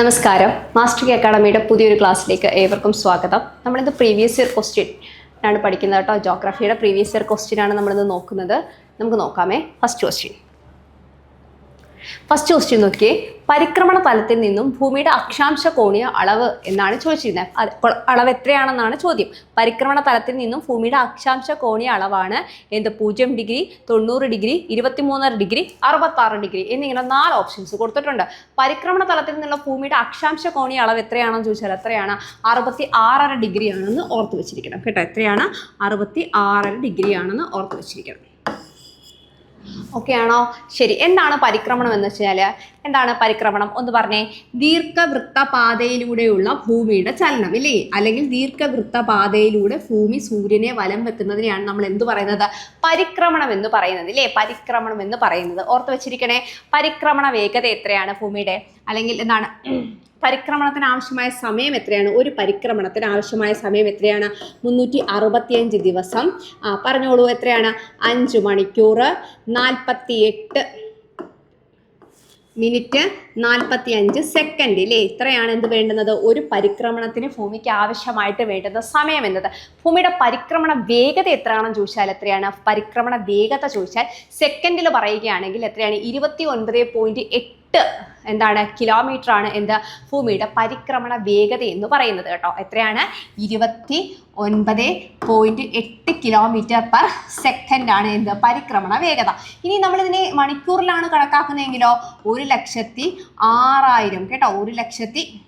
നമസ്കാരം. Master K അക്കാഡമിയുടെ പുതിയൊരു ക്ലാസ്സിലേക്ക് ഏവർക്കും സ്വാഗതം. നമ്മളിത് പ്രീവിയസ് ഇയർ ക്വസ്റ്റ്യൻ ആണ് പഠിക്കുന്നത് കേട്ടോ. ജോഗ്രഫിയുടെ പ്രീവിയസ് ഇയർ ക്വസ്റ്റ്യൻ ആണ് നമ്മളിത് നോക്കുന്നത്. നമുക്ക് നോക്കാമേ. ഫസ്റ്റ് ക്വസ്റ്റ്യൻ നോക്കിയേ. പരിക്രമണ തലത്തിൽ നിന്നും ഭൂമിയുടെ അക്ഷാംശ കോണീയ അളവ് എന്നാണ് ചോദിച്ചിരുന്നത്. അളവ് എത്രയാണെന്നാണ് ചോദ്യം. പരിക്രമണ തലത്തിൽ നിന്നും ഭൂമിയുടെ അക്ഷാംശ കോണീയ അളവാണ് 0 ഡിഗ്രി, 90 ഡിഗ്രി, 23 ഡിഗ്രി, 66 ഡിഗ്രി എന്നിങ്ങനെ 4 ഓപ്ഷൻസ് കൊടുത്തിട്ടുണ്ട്. പരിക്രമണ തലത്തിൽ നിന്നുള്ള ഭൂമിയുടെ അക്ഷാംശ കോണീയ അളവ് എത്രയാണെന്ന് ചോദിച്ചാൽ എത്രയാണ്? 66.5 ഡിഗ്രി ആണെന്ന് ഓർത്ത് വെച്ചിരിക്കണം കേട്ടോ. എത്രയാണ്? 66 ഡിഗ്രി ആണെന്ന് ഓർത്ത് വെച്ചിരിക്കണം. ഓക്കെ ആണോ? ശരി. എന്താണ് പരിക്രമണം എന്ന് വെച്ചാൽ? എന്താണ് പരിക്രമണം? ഒന്ന് പറഞ്ഞേ. ദീർഘവൃത്തപാതയിലൂടെയുള്ള ഭൂമിയുടെ ചലനം ഇല്ലേ? അല്ലെങ്കിൽ ദീർഘവൃത്തപാതയിലൂടെ ഭൂമി സൂര്യനെ വലം വെക്കുന്നതിനെയാണ് നമ്മൾ എന്ത് പറയുന്നത്? പരിക്രമണം എന്ന് പറയുന്നത് ഇല്ലേ? പരിക്രമണം എന്ന് പറയുന്നത് ഓർത്ത് വെച്ചിരിക്കണേ. പരിക്രമണ വേഗത എത്രയാണ് ഭൂമിയുടെ? അല്ലെങ്കിൽ എന്താണ് പരിക്രമണത്തിന് ആവശ്യമായ സമയം എത്രയാണ്? ഒരു പരിക്രമണത്തിന് ആവശ്യമായ സമയം എത്രയാണ്? 365 ദിവസം. പറഞ്ഞോളൂ, എത്രയാണ്? 5 മണിക്കൂർ 48 മിനിറ്റ് 45 സെക്കൻഡ് ഇല്ലേ? ഇത്രയാണ് എന്ത് വേണ്ടുന്നത്? ഒരു പരിക്രമണത്തിന് ഭൂമിക്ക് ആവശ്യമായിട്ട് വേണ്ടുന്ന സമയം എന്നത്. ഭൂമിയുടെ പരിക്രമണ വേഗത എത്രയാണെന്ന് ചോദിച്ചാൽ എത്രയാണ്? പരിക്രമണ വേഗത ചോദിച്ചാൽ സെക്കൻഡിൽ പറയുകയാണെങ്കിൽ എത്രയാണ്? 29.8 എന്താണ് കിലോമീറ്റർ ആണ് എന്ത് ഭൂമിയുടെ പരിക്രമണ വേഗത എന്ന് പറയുന്നത് കേട്ടോ. എത്രയാണ്? 29.8 കിലോമീറ്റർ പെർ സെക്കൻഡ് ആണ് എന്ത് പരിക്രമണ വേഗത. ഇനി നമ്മളിതിനെ മണിക്കൂറിലാണ് കണക്കാക്കുന്നതെങ്കിലോ 1,06,000 കേട്ടോ. 1,06,000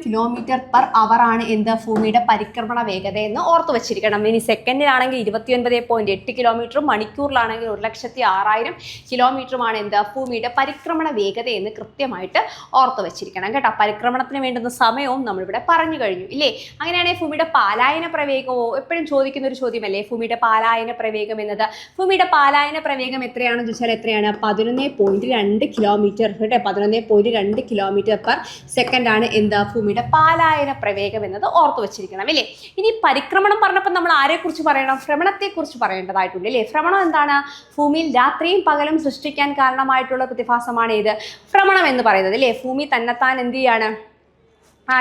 കിലോമീറ്റർ പെർ അവർ ആണ് എന്ത് ഭൂമിയുടെ പരിക്രമണ വേഗത എന്ന് ഓർത്ത് വെച്ചിരിക്കണം. ഇനി സെക്കൻഡിലാണെങ്കിൽ 29.8 കിലോമീറ്ററും മണിക്കൂറിലാണെങ്കിൽ 1,06,000 കിലോമീറ്ററുമാണ് എന്ത് ഭൂമിയുടെ പരിക്രമണ വേഗത എന്ന് കൃത്യമായിട്ട് ഓർത്ത് വെച്ചിരിക്കണം കേട്ടോ. പരിക്രമണത്തിന് വേണ്ടുന്ന സമയവും നമ്മളിവിടെ പറഞ്ഞു കഴിഞ്ഞു ഇല്ലേ? അങ്ങനെയാണെങ്കിൽ ഭൂമിയുടെ പാലായന പ്രവേഗമോ എപ്പോഴും ചോദിക്കുന്ന ഒരു ചോദ്യമല്ലേ? ഭൂമിയുടെ പാലായന പ്രവേഗം എന്നത്. ഭൂമിയുടെ പാലായന പ്രവേഗം എത്രയാണെന്ന് ചോദിച്ചാൽ എത്രയാണ്? 11.2 കിലോമീറ്റർ കേട്ടോ. 11.2 കിലോമീറ്റർ പെർ സെക്കൻഡ് ആണ് എന്താ ഭൂമിയുടെ പാലായന പ്രവേഗം എന്നത് ഓർത്ത് വെച്ചിരിക്കണം ഇല്ലേ? ഇനി പരിക്രമണം പറഞ്ഞപ്പോൾ നമ്മൾ ആരെക്കുറിച്ച് പറയണം? ഭ്രമണത്തെക്കുറിച്ച് പറയേണ്ടതായിട്ടുണ്ട് ഇല്ലേ? ഭ്രമണം എന്താണ്? ഭൂമിയിൽ രാത്രിയും പകലും സൃഷ്ടിക്കാൻ കാരണമായിട്ടുള്ള പ്രതിഭാസമാണ് ഇത് ഭ്രമണം എന്ന് പറയുന്നത് ഇല്ലേ? ഭൂമി തന്നെത്താൻ എന്ത് ചെയ്യാണ്?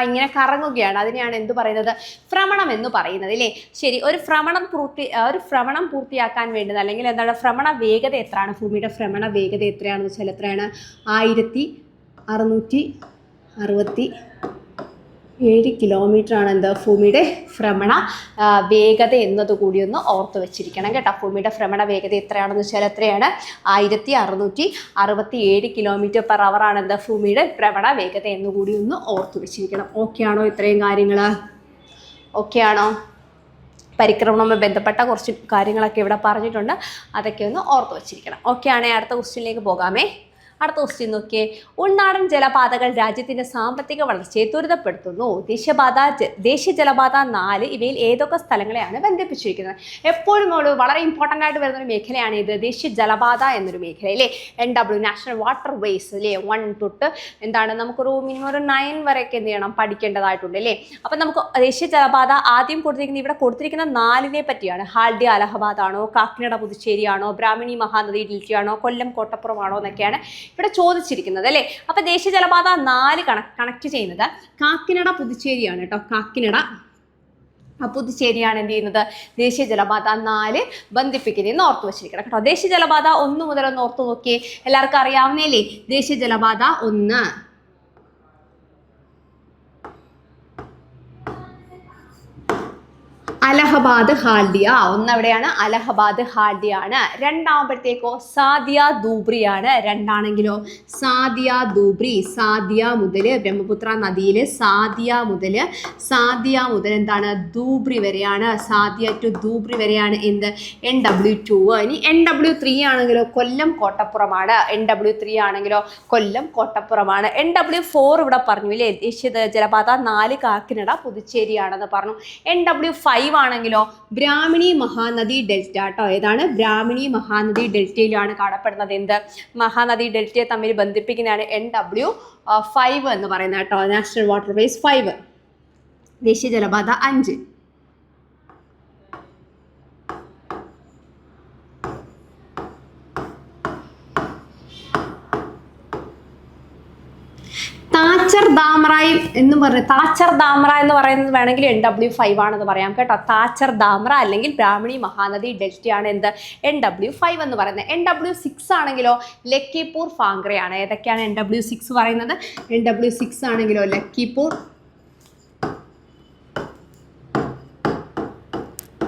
ഇങ്ങനെ കറങ്ങുകയാണ്. അതിനെയാണ് എന്ത് പറയുന്നത്? ഭ്രമണം എന്ന് പറയുന്നത് ഇല്ലേ? ശരി. ഒരു ഭ്രമണം പൂർത്തിയാക്കാൻ വേണ്ടത് അല്ലെങ്കിൽ എന്താണ് ഭ്രമണ വേഗത എത്രയാണ്? ഭൂമിയുടെ ഭ്രമണ വേഗത എത്രയാണെന്ന് വെച്ചാൽ എത്രയാണ്? 1667 കിലോമീറ്റർ ആണ് എന്ത് ഭൂമിയുടെ ഭ്രമണ വേഗത എന്നതുകൂടി ഒന്ന് ഓർത്ത് വെച്ചിരിക്കണം കേട്ടോ. ഭൂമിയുടെ ഭ്രമണ വേഗത എത്രയാണെന്ന് വെച്ചാൽ എത്രയാണ്? 1667 കിലോമീറ്റർ പെർ അവർ ആണ് എന്ത് ഭൂമിയുടെ ഭ്രമണ വേഗത എന്നുകൂടി ഒന്ന് ഓർത്ത് വെച്ചിരിക്കണം. ഓക്കെ ആണോ? ഇത്രയും കാര്യങ്ങൾ ഓക്കെ ആണോ? പരിക്രമണവുമായി ബന്ധപ്പെട്ട കുറച്ച് കാര്യങ്ങളൊക്കെ ഇവിടെ പറഞ്ഞിട്ടുണ്ട്. അതൊക്കെ ഒന്ന് ഓർത്ത് വെച്ചിരിക്കണം. ഓക്കെ ആണേ? അടുത്ത ക്വസ്റ്റ്യനിലേക്ക് പോകാമേ. അടുത്ത ക്വസ്റ്റ്യൻ നോക്കിയേ. ഉൾനാടൻ ജലപാതകൾ രാജ്യത്തിൻ്റെ സാമ്പത്തിക വളർച്ചയെ ത്വരിതപ്പെടുത്തുന്നു. ദേശീയ ജലപാത 4 ഇവയിൽ ഏതൊക്കെ സ്ഥലങ്ങളെയാണ് ബന്ധിപ്പിച്ചിരിക്കുന്നത്? എപ്പോഴും വളരെ ഇമ്പോർട്ടൻ്റ് ആയിട്ട് വരുന്നൊരു മേഖലയാണ് ഇത്, ദേശീയ ജലപാത എന്നൊരു മേഖല അല്ലേ? NW നാഷണൽ വാട്ടർ വേസ് അല്ലേ? 1 തൊട്ട് എന്താണ് നമുക്കൊരു മിനിമം ഒരു 9 വരെയൊക്കെ എന്ത് ചെയ്യണം? പഠിക്കേണ്ടതായിട്ടുണ്ട് അല്ലേ? അപ്പം നമുക്ക് ദേശീയ ജലപാത ആദ്യം ഇവിടെ കൊടുത്തിരിക്കുന്ന 4നെ പറ്റിയാണ്. ഹാൽഡിയ അലഹബാദ് ആണോ, കാക്കിനഡ പുതുച്ചേരി ആണോ, ബ്രാഹ്മണി മഹാനദി ഡെൽറ്റ ആണോ, കൊല്ലം കോട്ടപ്പുറം ആണോ എന്നൊക്കെയാണ് ഇവിടെ ചോദിച്ചിരിക്കുന്നത് അല്ലേ? അപ്പൊ ദേശീയ ജലപാത 4 കണക്ട് ചെയ്യുന്നത് കാക്കിനഡ പുതുച്ചേരിയാണ് കേട്ടോ. കാക്കിനഡ പുതുച്ചേരിയാണ് എന്ത് ചെയ്യുന്നത്? ദേശീയ ജലപാത 4 ബന്ധിപ്പിക്കുന്നതെന്ന് ഓർത്ത് വെച്ചിരിക്കണം കേട്ടോ. ദേശീയ ജലപാത 1 മുതൽ ഒന്ന് ഓർത്ത് നോക്കിയേ. എല്ലാവർക്കും അറിയാവുന്നല്ലേ? ദേശീയ ജലപാത 1 അലഹബാദ് ഹാൽഡിയ. എവിടെയാണ്? അലഹബാദ് ഹാൽഡിയ ആണ്. രണ്ടാമത്തേക്കോ സാദിയ ധൂബ്രിയാണ്. രണ്ടാണെങ്കിലോ സാദിയ ധൂബ്രി. സാദിയ മുതൽ ബ്രഹ്മപുത്ര നദിയിൽ സാദിയ മുതൽ എന്താണ് ധൂബ്രി വരെയാണ്. സാദിയ ടു ധൂബ്രി വരെയാണ് എന്ത് NW2. ഇനി NW3 ആണെങ്കിലോ കൊല്ലം കോട്ടപ്പുറമാണ്. NW3 ആണെങ്കിലോ കൊല്ലം കോട്ടപ്പുറമാണ്. NW4 ഇവിടെ പറഞ്ഞു ഇല്ലേ? ദേശീയ ജലപാത 4 കാക്കിനഡ പുതുച്ചേരിയാണെന്ന് പറഞ്ഞു. NW5 ആണെങ്കിലോ ബ്രാഹ്മണി മഹാനദി ഡെൽറ്റ കേട്ടോ. ഏതാണ്? ബ്രാഹ്മണി മഹാനദി ഡെൽറ്റയിലാണ് കാണപ്പെടുന്നത്. എന്ത് മഹാനദി ഡെൽറ്റയെ തമ്മിൽ ബന്ധിപ്പിക്കുന്നതാണ് NW5 എന്ന് പറയുന്നത് കേട്ടോ. National waterways 5. ദേശീയ ജലപാത 5. താച്ചർ ദാമറയും എന്ന് പറയുന്നത് താച്ചർ ദാമറ എന്ന് പറയുന്നത് വേണമെങ്കിൽ NW5 ആണെന്ന് പറയാം കേട്ടോ. താച്ചർ ദാമറ അല്ലെങ്കിൽ ബ്രാഹ്മണി മഹാനദി ഡെൽറ്റയാണ് എന്ത് NW5 എന്ന് പറയുന്നത്. NW6 ആണെങ്കിലോ ലക്കിപൂർ ഫാങ്ക്രയാണ്. ഏതൊക്കെയാണ് NW6 പറയുന്നത്? NW6 ആണെങ്കിലോ ലക്കിപൂർ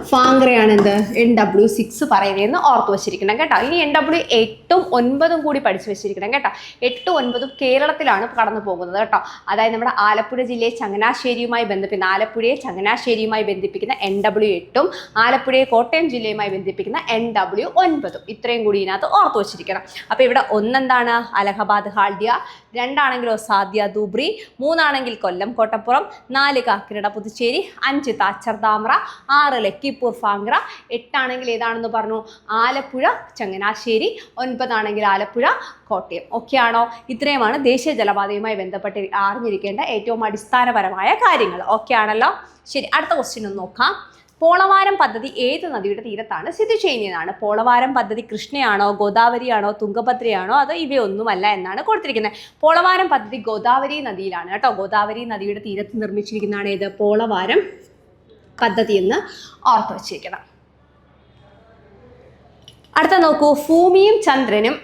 ഫാങ്ക്രയാണ് എന്ത് NW6 പറയുന്നതെന്ന് ഓർത്ത് വെച്ചിരിക്കണം കേട്ടോ. ഇനി NW8ഉം 9ഉം കൂടി പഠിച്ചു വെച്ചിരിക്കണം കേട്ടോ. 8ഉം 9ഉം കേരളത്തിലാണ് കടന്നു പോകുന്നത് കേട്ടോ. അതായത് നമ്മുടെ ആലപ്പുഴ ജില്ലയെ ചങ്ങനാശ്ശേരിയുമായി ബന്ധിപ്പിക്കുന്ന ബന്ധിപ്പിക്കുന്ന NW8ഉം ആലപ്പുഴയെ കോട്ടയം ജില്ലയുമായി ബന്ധിപ്പിക്കുന്ന NW9ഉം ഇത്രയും കൂടി ഇതിനകത്ത് ഓർത്ത് വെച്ചിരിക്കണം. അപ്പോൾ ഇവിടെ ഒന്നെന്താണ് അലഹബാദ് ഹാൽഡിയ, 2 ആണെങ്കിലോ സാദ്യ ദൂബ്രി, 3 ആണെങ്കിൽ കൊല്ലം കോട്ടപ്പുറം, 4 കാക്കിനട പുതുച്ചേരി, 5 താച്ചർ ദാമറ, 6 ലക്കിപൂർ ഫാങ്ക്ര, 8 ആണെങ്കിൽ ഏതാണെന്ന് പറഞ്ഞു ആലപ്പുഴ ചങ്ങനാശ്ശേരി, 9 ആണെങ്കിൽ ആലപ്പുഴ കോട്ടയം. ഓക്കെ ആണോ? ഇത്രയുമാണ് ദേശീയ ജലപാതയുമായി ബന്ധപ്പെട്ട് അറിഞ്ഞിരിക്കേണ്ട ഏറ്റവും അടിസ്ഥാനപരമായ കാര്യങ്ങൾ. ഓക്കെ ആണല്ലോ? ശരി, അടുത്ത ക്വസ്റ്റ്യൻ ഒന്ന് നോക്കാം. പോളവാരം പദ്ധതി ഏത് നദിയുടെ തീരത്താണ് സ്ഥിതി ചെയ്യുന്നതാണ്? പോളവാരം പദ്ധതി കൃഷ്ണയാണോ, ഗോദാവരിയാണോ, തുംഗഭദ്രയാണോ, അതോ ഇവയൊന്നുമല്ല എന്നാണ് കൊടുത്തിരിക്കുന്നത്. പോളവാരം പദ്ധതി ഗോദാവരി നദിയിലാണ് കേട്ടോ. ഗോദാവരി നദിയുടെ തീരത്ത് നിർമ്മിച്ചിരിക്കുന്നതാണ് ഏത് പോളവാരം പദ്ധതി എന്ന് ഓർത്ത് വച്ചിരിക്കണം. അടുത്ത നോക്കൂ, ഭൂമിയും ചന്ദ്രനും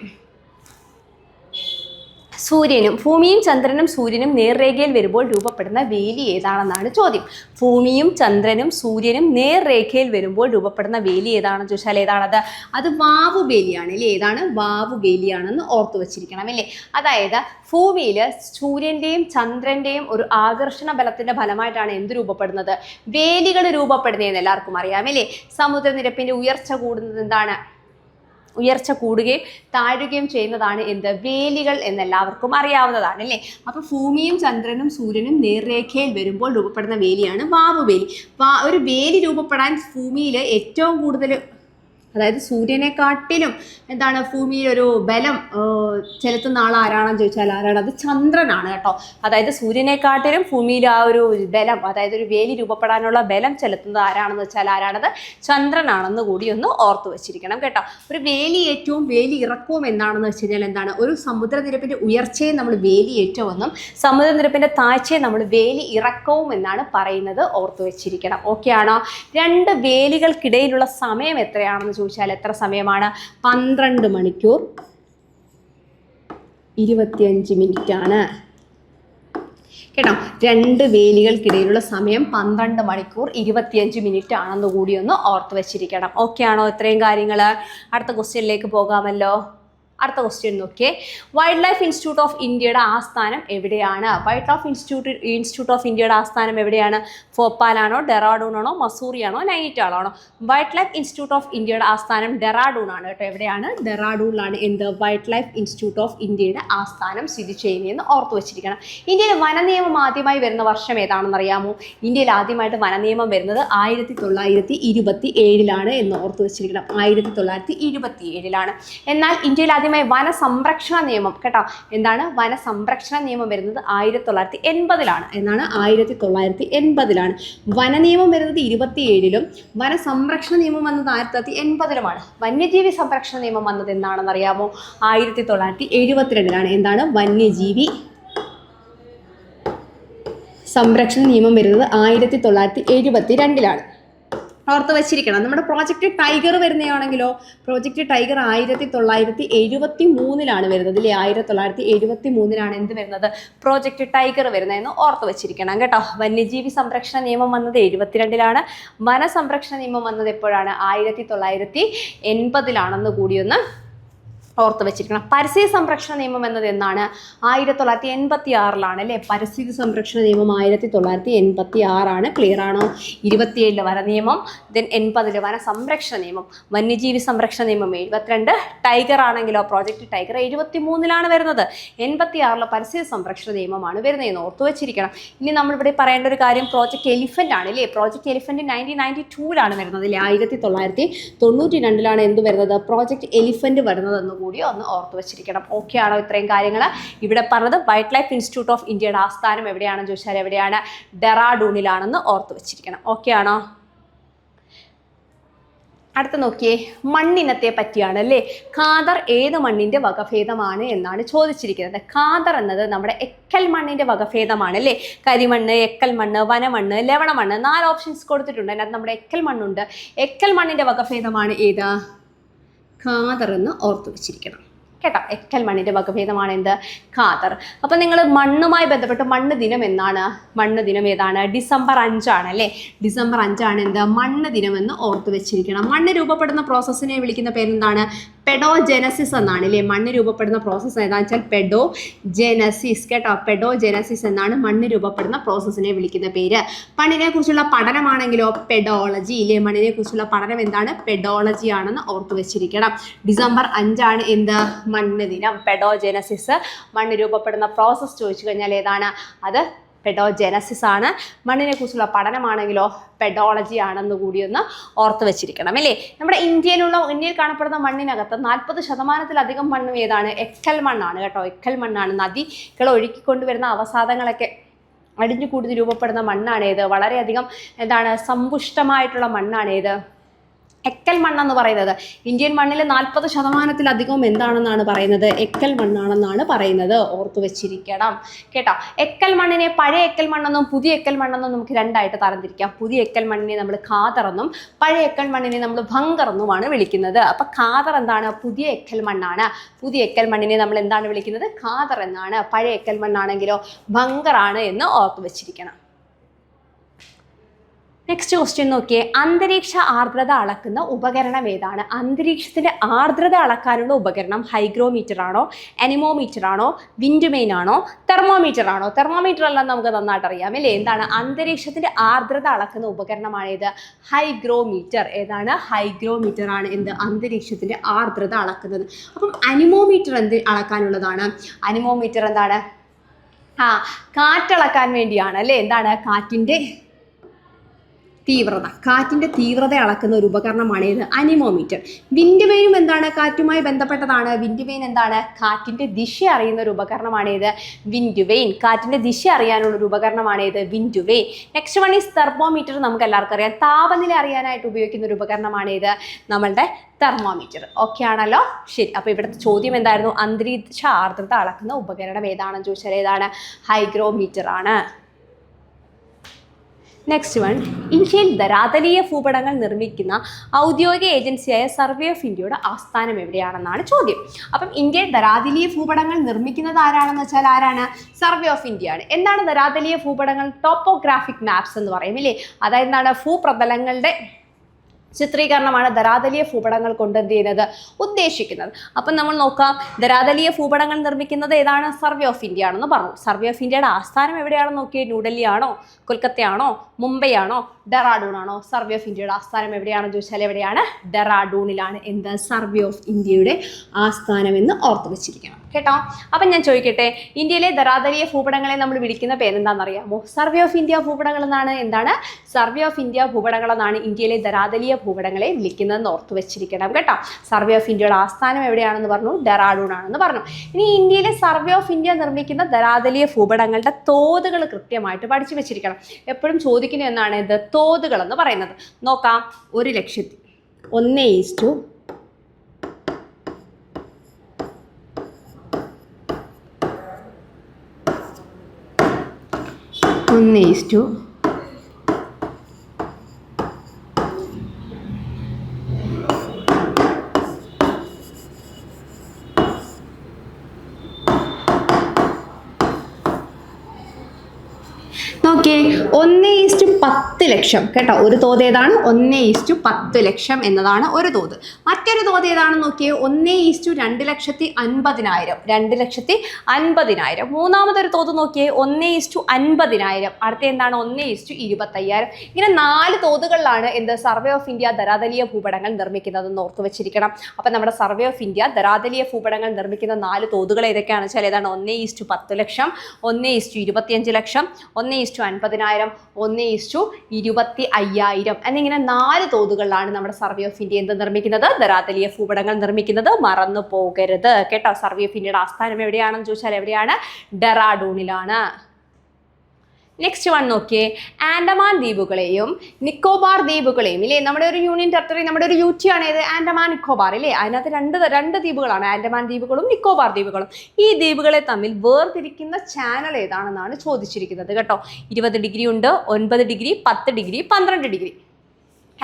സൂര്യനും നേർരേഖയിൽ വരുമ്പോൾ രൂപപ്പെടുന്ന വേലി ഏതാണെന്നാണ് ചോദ്യം. ഭൂമിയും ചന്ദ്രനും സൂര്യനും നേർരേഖയിൽ വരുമ്പോൾ രൂപപ്പെടുന്ന വേലി ഏതാണെന്ന് ചോദിച്ചാൽ ഏതാണത്? അത് വാവുബേലിയാണ് അല്ലേ? ഏതാണ്? വാവുബേലിയാണെന്ന് ഓർത്തു വച്ചിരിക്കണം അല്ലേ? അതായത് ഭൂമിയിൽ സൂര്യൻ്റെയും ചന്ദ്രൻ്റെയും ഒരു ആകർഷണ ബലത്തിൻ്റെ ഫലമായിട്ടാണ് എന്ത് രൂപപ്പെടുന്നത്? വേലികൾ രൂപപ്പെടുന്നതെന്ന് എല്ലാവർക്കും അറിയാമല്ലേ? സമുദ്രനിരപ്പിൻ്റെ ഉയർച്ച കൂടുന്നത് എന്താണ്? ഉയർച്ച കൂടുകയും താഴുകയും ചെയ്യുന്നതാണ് എന്ത്? വേലികൾ എന്നെല്ലാവർക്കും അറിയാവുന്നതാണ് അല്ലേ? അപ്പോൾ ഭൂമിയും ചന്ദ്രനും സൂര്യനും നേർരേഖയിൽ വരുമ്പോൾ രൂപപ്പെടുന്ന വേലിയാണ് വാവുവേലി. ഒരു വേലി രൂപപ്പെടാൻ ഭൂമിയിൽ ഏറ്റവും കൂടുതൽ, അതായത് സൂര്യനെക്കാട്ടിലും എന്താണ് ഭൂമിയിൽ ഒരു ബലം ചെലുത്തുന്ന ആൾ ആരാണെന്ന് ചോദിച്ചാൽ ആരാണ്? അത് ചന്ദ്രനാണ് കേട്ടോ. അതായത് സൂര്യനെക്കാട്ടിലും ഭൂമിയിൽ ആ ഒരു ബലം, അതായത് ഒരു വേലി രൂപപ്പെടാനുള്ള ബലം ചെലുത്തുന്നത് ആരാണെന്ന് വെച്ചാൽ ആരാണത്? ചന്ദ്രനാണെന്ന് കൂടി ഒന്ന് ഓർത്ത് വെച്ചിരിക്കണം കേട്ടോ. ഒരു വേലിയേറ്റവും വേലി ഇറക്കവും എന്താണെന്ന് വെച്ച് കഴിഞ്ഞാൽ എന്താണ്? ഒരു സമുദ്രനിരപ്പിൻ്റെ ഉയർച്ചയെ നമ്മൾ വേലിയേറ്റമെന്നും സമുദ്രനിരപ്പിൻ്റെ താഴ്ചയെ നമ്മൾ വേലി ഇറക്കവും എന്നാണ് പറയുന്നത്. ഓർത്ത് വെച്ചിരിക്കണം. ഓക്കെ ആണോ? 2 വേലികൾക്കിടയിലുള്ള സമയം എത്രയാണെന്ന് ചോദിച്ചാൽ എത്ര സമയമാണ്? 12 മണിക്കൂർ 25 മിനിറ്റ് ആണ് കേട്ടോ. 2 വേലികൾക്കിടയിലുള്ള സമയം 12 മണിക്കൂർ 25 മിനിറ്റ് ആണെന്ന് കൂടി ഒന്ന് ഓർത്ത് വെച്ചിരിക്കണം. ഓക്കെ ആണോ? ഇത്രയും കാര്യങ്ങൾ. അടുത്ത ക്വസ്റ്റ്യനിലേക്ക് പോകാമല്ലോ. അടുത്ത ക്വസ്റ്റ്യൻ നോക്കിയേ. വൈൽഡ് ലൈഫ് ഇൻസ്റ്റിറ്റ്യൂട്ട് ഓഫ് ഇന്ത്യയുടെ ആസ്ഥാനം എവിടെയാണ്? വൈൽഡ് ലൈഫ് ഇൻസ്റ്റിറ്റ്യൂട്ട് ഓഫ് ഇന്ത്യയുടെ ആസ്ഥാനം എവിടെയാണ്? ഭോപ്പാലാണോ, ഡെറാഡൂൺ ആണോ, മസൂറി ആണോ, നൈനിറ്റാൾ ആണോ? വൈൽഡ് ലൈഫ് ഇൻസ്റ്റിറ്റ്യൂട്ട് ഓഫ് ഇന്ത്യയുടെ ആസ്ഥാനം ഡെറാഡൂൺ ആണ് കേട്ടോ. എവിടെയാണ്? ഡെറാഡൂണിലാണ് എന്ത്? വൈൽഡ് ലൈഫ് ഇൻസ്റ്റിറ്റ്യൂട്ട് ഓഫ് ഇന്ത്യയുടെ ആസ്ഥാനം സ്ഥിതി ചെയ്യുന്നതെന്ന് ഓർത്ത് വെച്ചിരിക്കണം. ഇന്ത്യയിൽ വനനിയമം ആദ്യമായി വരുന്ന വർഷം ഏതാണെന്ന് അറിയാമോ? ഇന്ത്യയിൽ ആദ്യമായിട്ട് വനനിയമം വരുന്നത് 1927 എന്ന് ഓർത്ത് വെച്ചിരിക്കണം. 1927. എന്നാൽ ഇന്ത്യയിൽ ആദ്യം വനസംരക്ഷണ നിയമം കേട്ടോ. എന്താണ്? വനസംരക്ഷണ നിയമം വരുന്നത് 1980 എന്നാണ്. 1980 വനനിയമം വരുന്നത് 27 വനസംരക്ഷണ നിയമം വന്നത് 1980 വന്യജീവി സംരക്ഷണ നിയമം വന്നത് എന്നാണെന്ന് അറിയാമോ? 1972 എന്താണ്? വന്യജീവി സംരക്ഷണ നിയമം വരുന്നത് 1972 ഓർത്ത് വെച്ചിരിക്കണം. നമ്മുടെ പ്രോജക്റ്റ് ടൈഗർ വരുന്നതാണെങ്കിലോ, പ്രോജക്റ്റ് ടൈഗർ 1973 വരുന്നത് അല്ലേ? 1973 എന്ത് വരുന്നത്? പ്രോജക്റ്റ് ടൈഗർ വരുന്നതെന്ന് ഓർത്ത് വെച്ചിരിക്കണം കേട്ടോ. വന്യജീവി സംരക്ഷണ നിയമം വന്നത് 72 വനസംരക്ഷണ നിയമം വന്നത് എപ്പോഴാണ്? 1980 കൂടിയൊന്ന് ഓർത്ത് വെച്ചിരിക്കണം. പരിസ്ഥിതി സംരക്ഷണ നിയമം എന്നത് എന്നാണ്? 1986 അല്ലേ? പരിസ്ഥിതി സംരക്ഷണ നിയമം 1986. ക്ലിയർ ആണോ? 27 വന നിയമം, ദെൻ 80 വന സംരക്ഷണ നിയമം, വന്യജീവി സംരക്ഷണ നിയമം 72, ടൈഗർ ആണെങ്കിലോ പ്രോജക്റ്റ് ടൈഗർ 73 വരുന്നത്. 86 പരിസ്ഥിതി സംരക്ഷണ നിയമമാണ് വരുന്നതെന്ന് ഓർത്ത് വെച്ചിരിക്കണം. ഇനി നമ്മളിവിടെ പറയേണ്ട ഒരു കാര്യം പ്രോജക്റ്റ് എലിഫന്റ് ആണ് അല്ലേ? പ്രോജക്റ്റ് എലിഫന്റ് 1992 വരുന്നത് അല്ലേ? 1992 എന്ത് വരുന്നത്? പ്രോജക്റ്റ് എലിഫന്റ് വരുന്നതെന്ന് കൂടി ഒന്ന് ഓർത്ത് വെച്ചിരിക്കണം. ഓക്കെ ആണോ? ഇത്രയും കാര്യങ്ങൾ ഇവിടെ പറഞ്ഞത്. വൈൽഡ് ലൈഫ് ഇൻസ്റ്റിറ്റ്യൂട്ട് ഓഫ് ഇന്ത്യയുടെ ആസ്ഥാനം എവിടെയാണെന്ന് ചോദിച്ചാൽ എവിടെയാണ്? ഡെറാഡൂണിലാണെന്ന് ഓർത്ത് വെച്ചിരിക്കണം. ഓക്കെ ആണോ? അടുത്ത നോക്കിയേ, മണ്ണിനത്തെ പറ്റിയാണ് അല്ലേ. ഖാദർ ഏത് മണ്ണിന്റെ വകഭേദമാണ് എന്നാണ് ചോദിച്ചിരിക്കുന്നത്. ഖാദർ എന്നത് നമ്മുടെ എക്കൽ മണ്ണിന്റെ വകഭേദമാണ് അല്ലേ. കരിമണ്ണ്, എക്കൽ മണ്ണ്, വനമണ്ണ്, ലവണമണ്ണ് 4 ഓപ്ഷൻസ് കൊടുത്തിട്ടുണ്ട്. അതിനകത്ത് നമ്മുടെ എക്കൽ മണ്ണുണ്ട്. എക്കൽ മണ്ണിന്റെ വകഭേദമാണ് ഏത്? ഖാദർ എന്ന് ഓർത്തു വെച്ചിരിക്കണം കേട്ടോ. എക്കൽ മണ്ണിന്റെ വകഭേദമാണ് എന്ത്? ഖാദർ. അപ്പൊ നിങ്ങൾ മണ്ണുമായി ബന്ധപ്പെട്ട് മണ്ണ് ദിനം എന്നാണ്? മണ്ണ് ദിനം ഏതാണ്? ഡിസംബർ 5 ആണ് അല്ലേ. ഡിസംബർ 5 ആണ് എന്ത്? മണ്ണ് ദിനം എന്ന് ഓർത്തു വെച്ചിരിക്കണം. മണ്ണ് രൂപപ്പെടുന്ന പ്രോസസ്സിനെ വിളിക്കുന്ന പേരെന്താണ്? പെഡോജെനസിസ് എന്നാണ് അല്ലേ. മണ്ണ് രൂപപ്പെടുന്ന പ്രോസസ്സ് ഏതാണെന്ന് വെച്ചാൽ പെഡോജെനസിസ് കേട്ടോ. പെഡോജെനസിസ് എന്നാണ് മണ്ണ് രൂപപ്പെടുന്ന പ്രോസസ്സിനെ വിളിക്കുന്ന പേര്. മണ്ണിനെ കുറിച്ചുള്ള പഠനമാണെങ്കിലോ പെഡോളജി ഇല്ലേ. മണ്ണിനെ കുറിച്ചുള്ള പഠനം എന്താണ്? പെഡോളജി ആണെന്ന് ഓർത്തു വെച്ചിരിക്കണം. ഡിസംബർ 5 ആണ് എന്ത്? മണ്ണ് ദിനം. പെഡോജെനസിസ് മണ്ണ് രൂപപ്പെടുന്ന പ്രോസസ്സ് ചോദിച്ചു കഴിഞ്ഞാൽ ഏതാണ്? അത് പെഡോജെനസിസ് ആണ്. മണ്ണിനെ കുറിച്ചുള്ള പഠനമാണെങ്കിലോ പെഡോളജി ആണെന്ന് കൂടി ഒന്ന് ഓർത്ത് വെച്ചിരിക്കണം അല്ലേ. നമ്മുടെ ഇന്ത്യയിൽ കാണപ്പെടുന്ന മണ്ണിനകത്ത് 40% മണ്ണും ഏതാണ്? എക്കൽ മണ്ണാണ് കേട്ടോ. എക്കൽ മണ്ണാണ്. നദികൾ ഒഴുക്കിക്കൊണ്ടുവരുന്ന അവസാദങ്ങളൊക്കെ അടിഞ്ഞു കൂടി രൂപപ്പെടുന്ന മണ്ണാണേത്? വളരെയധികം എന്താണ് സമ്പുഷ്ടമായിട്ടുള്ള മണ്ണാണേത്? എക്കൽ മണ്ണെന്ന് പറയുന്നത്. ഇന്ത്യൻ മണ്ണിൽ 40% എന്താണെന്നാണ് പറയുന്നത്? എക്കൽ മണ്ണാണെന്നാണ് പറയുന്നത്. ഓർത്തു വെച്ചിരിക്കണം കേട്ടോ. എക്കൽ മണ്ണിനെ പഴയ എക്കൽ മണ്ണെന്നും പുതിയ എക്കൽ മണ്ണെന്നും നമുക്ക് രണ്ടായിട്ട് തരംതിരിക്കാം. പുതിയ എക്കൽ മണ്ണിനെ നമ്മൾ ഖാദർ എന്നും പഴയ എക്കൽ മണ്ണിനെ നമ്മൾ ഭങ്കർ എന്നുമാണ് വിളിക്കുന്നത്. അപ്പൊ ഖാദർ എന്താണ്? പുതിയ എക്കൽ മണ്ണാണ്. പുതിയ എക്കൽ മണ്ണിനെ നമ്മൾ എന്താണ് വിളിക്കുന്നത്? ഖാദർ എന്നാണ്. പഴയ എക്കൽ മണ്ണാണെങ്കിലോ ഭങ്കർ ആണ് എന്ന് ഓർത്തു വെച്ചിരിക്കണം. നെക്സ്റ്റ് ക്വസ്റ്റ്യൻ നോക്കിയേ, അന്തരീക്ഷ ആർദ്രത അളക്കുന്ന ഉപകരണം ഏതാണ്? അന്തരീക്ഷത്തിന്റെ ആർദ്രത അളക്കാനുള്ള ഉപകരണം ഹൈഗ്രോമീറ്റർ ആണോ, അനിമോമീറ്റർ ആണോ, വിൻഡ്മെയിൻ ആണോ, തെർമോമീറ്റർ ആണോ? തെർമോമീറ്റർ എല്ലാം നമുക്ക് നന്നായിട്ട് അറിയാം അല്ലേ. എന്താണ്? അന്തരീക്ഷത്തിന്റെ ആർദ്രത അളക്കുന്ന ഉപകരണമാണേത്? ഹൈഗ്രോമീറ്റർ. ഏതാണ്? ഹൈഗ്രോമീറ്റർ ആണ് എന്ത്? അന്തരീക്ഷത്തിന്റെ ആർദ്രത അളക്കുന്നത്. അപ്പം അനിമോമീറ്റർ എന്ത് അളക്കാനുള്ളതാണ്? അനിമോമീറ്റർ എന്താണ്? കാറ്റളക്കാൻ വേണ്ടിയാണ് അല്ലേ. എന്താണ്? കാറ്റിന്റെ തീവ്രത. കാറ്റിന്റെ തീവ്രത അളക്കുന്ന ഒരു ഉപകരണമാണ് ഇത്? അനിമോമീറ്റർ. വിൻഡ്മെയിനും എന്താണ്? കാറ്റുമായി ബന്ധപ്പെട്ടതാണ്. വിൻഡ്മെയിൻ എന്താണ്? കാറ്റിന്റെ ദിശ അറിയുന്ന ഒരു ഉപകരണമാണ് ഇത്? വിൻഡ്മെയിൻ. കാറ്റിന്റെ ദിശ അറിയാനുള്ള ഒരു ഉപകരണമാണ് ഇത്? വിൻഡ്മെയിൻ. Next one is thermometer. നമുക്ക് എല്ലാവർക്കും അറിയാം. താപനില അറിയാനായിട്ട് ഉപയോഗിക്കുന്ന ഒരു ഉപകരണമാണ് ഇത്? നമ്മളുടെ തെർമോമീറ്റർ. ഓക്കെ ആണല്ലോ. ശരി. അപ്പോൾ ഇവിടുത്തെ ചോദ്യം എന്തായിരുന്നു? അന്തരീക്ഷ ആർദ്രത അളക്കുന്ന ഉപകരണം ഏതാണെന്ന് ചോദിച്ചാൽ ഏതാണ്? ഹൈഗ്രോമീറ്റർ ആണ്. നെക്സ്റ്റ് വൺ, ഇന്ത്യയിൽ ധരാതലീയ ഭൂപടങ്ങൾ നിർമ്മിക്കുന്ന ഔദ്യോഗിക ഏജൻസിയായ സർവേ ഓഫ് ഇന്ത്യയുടെ ആസ്ഥാനം എവിടെയാണെന്നാണ് ചോദ്യം. അപ്പം ഇന്ത്യയിൽ ധരാതലീയ ഭൂപടങ്ങൾ നിർമ്മിക്കുന്നത് ആരാണെന്ന് വെച്ചാൽ ആരാണ്? സർവേ ഓഫ് ഇന്ത്യ ആണ്. എന്താണ് ധരാതലീയ ഭൂപടങ്ങൾ? ടോപ്പോഗ്രാഫിക് മാപ്സ് എന്ന് പറയും ഇല്ലേ. അതായത് എന്താണ്? ഭൂപ്രതലങ്ങളുടെ ചിത്രീകരണമാണ് ധരാതലീയ ഭൂപടങ്ങൾ കൊണ്ട് എന്ത് ചെയ്യുന്നത്? ഉദ്ദേശിക്കുന്നത്. അപ്പം നമ്മൾ നോക്കാം, ധരാതലീയ ഭൂപടങ്ങൾ നിർമ്മിക്കുന്നത് ഏതാണ്? സർവേ ഓഫ് ഇന്ത്യ ആണെന്ന് പറഞ്ഞു. സർവേ ഓഫ് ഇന്ത്യയുടെ ആസ്ഥാനം എവിടെയാണെന്ന് നോക്കിയേ. ന്യൂഡൽഹി ആണോ, കൊൽക്കത്തയാണോ, മുംബൈ ആണോ, ഡെറാഡൂൺ ആണോ? സർവേ ഓഫ് ഇന്ത്യയുടെ ആസ്ഥാനം എവിടെയാണെന്ന് ചോദിച്ചാൽ എവിടെയാണ്? ഡെറാഡൂണിലാണ് എന്ത്? സർവേ ഓഫ് ഇന്ത്യയുടെ ആസ്ഥാനം എന്ന് ഓർത്തു വെച്ചിരിക്കണം കേട്ടോ. അപ്പം ഞാൻ ചോദിക്കട്ടെ, ഇന്ത്യയിലെ ധരാതലീയ ഭൂപടങ്ങളെ നമ്മൾ വിളിക്കുന്ന പേരെന്താണെന്ന് അറിയാമോ? സർവേ ഓഫ് ഇന്ത്യ ഭൂപടങ്ങൾ എന്നാണ്. എന്താണ്? സർവേ ഓഫ് ഇന്ത്യ ഭൂപടങ്ങൾ എന്നാണ് ഇന്ത്യയിലെ ധരാതലീയ ഭൂപടങ്ങളെ വിളിക്കുന്നതെന്ന് ഓർത്തു വെച്ചിരിക്കണം കേട്ടോ. സർവേ ഓഫ് ഇന്ത്യയുടെ ആസ്ഥാനം എവിടെയാണെന്ന് പറഞ്ഞു? ഡെറാഡൂൺ ആണെന്ന് പറഞ്ഞു. ഇനി ഇന്ത്യയിലെ സർവേ ഓഫ് ഇന്ത്യ നിർമ്മിക്കുന്ന ധരാതലീയ ഭൂപടങ്ങളുടെ തോതുകൾ കൃത്യമായിട്ട് പഠിച്ചു വെച്ചിരിക്കണം. എപ്പോഴും ചോദിക്കുന്ന എന്നാണ് ഇത്? തോതുകൾ എന്ന് പറയുന്നത്. നോക്കാം. 1,00,000 1:1 നോക്കിയേ, 1:10 ലക്ഷം കേട്ടോ. ഒരു തോത് ഏതാണ്? 1:10 ലക്ഷം എന്നതാണ് ഒരു തോത്. മറ്റൊരു തോത് ഏതാണെന്ന് നോക്കിയേ. 1:2,50,000. 2,50,000. മൂന്നാമതൊരു തോത് നോക്കിയേ. 1:50,000. അടുത്ത എന്താണ്? 1:25,000. ഇങ്ങനെ 4 തോതുകളിലാണ് എന്ത്? സർവേ ഓഫ് ഇന്ത്യ ധരാതലീയ ഭൂപടങ്ങൾ നിർമ്മിക്കുന്നതെന്ന് ഓർത്തു വെച്ചിരിക്കണം. അപ്പം നമ്മുടെ സർവേ ഓഫ് ഇന്ത്യ ധരാതലീയ ഭൂപടങ്ങൾ നിർമ്മിക്കുന്ന 4 തോതുകൾ ഏതൊക്കെയാണെന്ന് വെച്ചാൽ ഏതാണ്? 1:10 ലക്ഷം, 1:25 ലക്ഷം, 1:50,000, 1:25,000 എന്നിങ്ങനെ 4 തോതുകളിലാണ് നമ്മുടെ സർവേ ഓഫ് ഇന്ത്യ എന്ത് നിർമ്മിക്കുന്നത്? ധരാതലീയ ഭൂപടങ്ങൾ നിർമ്മിക്കുന്നത്. മറന്നു പോകരുത് കേട്ടോ. സർവേ ഓഫ് ഇന്ത്യയുടെ ആസ്ഥാനം എവിടെയാണെന്ന് ചോദിച്ചാൽ എവിടെയാണ്? ഡെറാഡൂണിലാണ്. നെക്സ്റ്റ് വൺ നോക്കിയേ, ആൻഡമാൻ ദ്വീപുകളെയും നിക്കോബാർ ദ്വീപുകളെയും ഇല്ലേ, നമ്മുടെ ഒരു യൂണിയൻ ടെറിട്ടറി, നമ്മുടെ ഒരു UT ആണ് ഏത്, ആൻഡമാൻ നിക്കോബാർ ഇല്ലേ, അതിനകത്ത് രണ്ട് ദ്വീപുകളാണ്, ആൻഡമാൻ ദ്വീപുകളും നിക്കോബാർ ദ്വീപുകളും. ഈ ദ്വീപുകളെ തമ്മിൽ വേർതിരിക്കുന്ന ചാനൽ ഏതാണെന്നാണ് ചോദിച്ചിരിക്കുന്നത് കേട്ടോ. 20 ഡിഗ്രി ഉണ്ട്, 9 degree, 10 degree, 12 degree.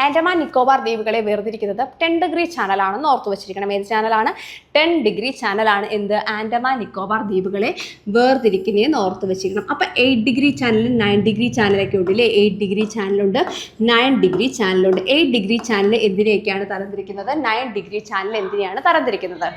Andaman Nicobar ദ്വീപുകളെ വേർതിരിക്കുന്നത് 10 ഡിഗ്രി ചാനലാണെന്ന് ഓർത്തു വെച്ചിരിക്കണം. ഏത് ചാനലാണ്? 10 ഡിഗ്രി ചാനലാണ് എന്ത്, ആൻഡമാൻ നിക്കോബാർ ദ്വീപുകളെ വേർതിരിക്കുന്നതെന്ന് ഓർത്ത് വെച്ചിരിക്കണം. അപ്പോൾ 8 ഡിഗ്രി ചാനലും 9 ഡിഗ്രി ചാനലൊക്കെ ഉണ്ട് ഇല്ലേ, 8 ഡിഗ്രി ചാനലുണ്ട്, 9 ഡിഗ്രി ചാനലുണ്ട്. 8 ഡിഗ്രി ചാനൽ എന്തിനെയൊക്കെയാണ് തരംതിരിക്കുന്നത്, 9 ഡിഗ്രി ചാനൽ എന്തിനെയാണ് തരംതിരിക്കുന്നത്?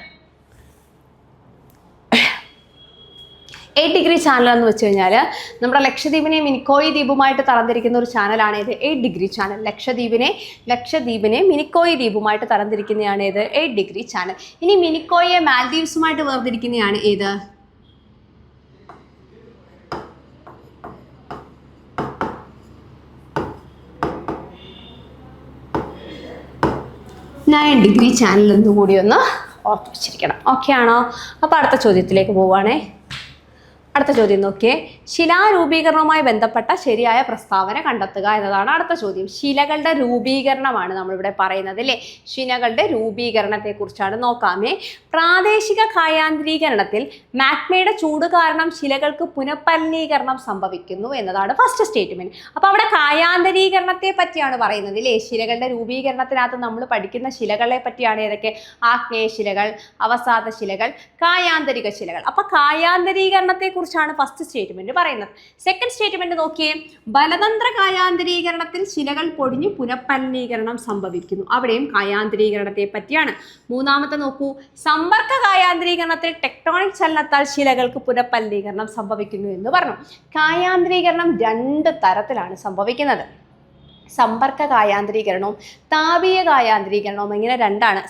8 ഡിഗ്രി ചാനൽ എന്ന് വെച്ച് കഴിഞ്ഞാൽ നമ്മുടെ ലക്ഷദ്വീപിനെ മിനിക്കോയി ദ്വീപുമായിട്ട് തരംതിരിക്കുന്ന ഒരു ചാനലാണ് ഇത്, 8 ഡിഗ്രി ചാനൽ. ലക്ഷദ്വീപിനെ മിനിക്കോയി ദ്വീപുമായിട്ട് തരംതിരിക്കുന്നതാണ് ഏത്, 8 ഡിഗ്രി ചാനൽ. ഇനി മിനിക്കോയെ മാൽദീവ്സുമായിട്ട് വേർതിരിക്കുന്നതാണ് ഏത്, 9 ഡിഗ്രി ചാനൽ എന്ന് കൂടി ഒന്ന് ഓർത്ത് വെച്ചിരിക്കണം. ഓക്കെ ആണോ? അപ്പോൾ അടുത്ത ചോദ്യത്തിലേക്ക് പോവുകയാണേ. അടുത്ത ചോദ്യം നോക്കിയേ, ശിലാരൂപീകരണവുമായി ബന്ധപ്പെട്ട ശരിയായ പ്രസ്താവന കണ്ടെത്തുക എന്നതാണ് അടുത്ത ചോദ്യം. ശിലകളുടെ രൂപീകരണമാണ് നമ്മളിവിടെ പറയുന്നത് അല്ലേ, ശിലകളുടെ രൂപീകരണത്തെക്കുറിച്ചാണ്. നോക്കാമേ, പ്രാദേശിക കായാന്തരീകരണത്തിൽ മാഗ്മയുടെ ചൂട് കാരണം ശിലകൾക്ക് പുനഃപലനീകരണം സംഭവിക്കുന്നു എന്നതാണ് ഫസ്റ്റ് സ്റ്റേറ്റ്മെന്റ്. അപ്പോൾ അവിടെ കായാന്തരീകരണത്തെ പറ്റിയാണ് പറയുന്നത് അല്ലേ. ശിലകളുടെ രൂപീകരണത്തിനകത്ത് നമ്മൾ പഠിക്കുന്ന ശിലകളെ പറ്റിയാണ് ഏതൊക്കെ, ആഗ്നേയ ശിലകൾ, അവസാദ ശിലകൾ, കായാന്തരിക ശിലകൾ. അപ്പോൾ കായാന്തരീകരണത്തെ കുറിച്ചാണ് ഫസ്റ്റ് സ്റ്റേറ്റ്മെന്റ് പറയുന്നത്. സെക്കൻഡ് സ്റ്റേറ്റ്മെന്റ് നോക്കിയേ, ബലതന്ത്ര കായാന്തരീകരണത്തിൽ ശിലകൾ പൊടിഞ്ഞു പുനഃപലനീകരണം സംഭവിക്കുന്നു, അവിടെയും കായാന്തരീകരണത്തെ പറ്റിയാണ്. മൂന്നാമത്തെ നോക്കൂ, സമ്പർക്ക കായാന്തരീകരണത്തിൽ ടെക്ടോണിക് ചലനത്താൽ ശിലകൾക്ക് പുനഃപലനീകരണം സംഭവിക്കുന്നു എന്ന് പറഞ്ഞു. കായാന്തരീകരണം 2 തരത്തിലാണ് സംഭവിക്കുന്നത്, സമ്പർക്ക കായാന്തരീകരണവും താപീയ കായാന്തരീകരണവും. ഇങ്ങനെ രണ്ടാണ്,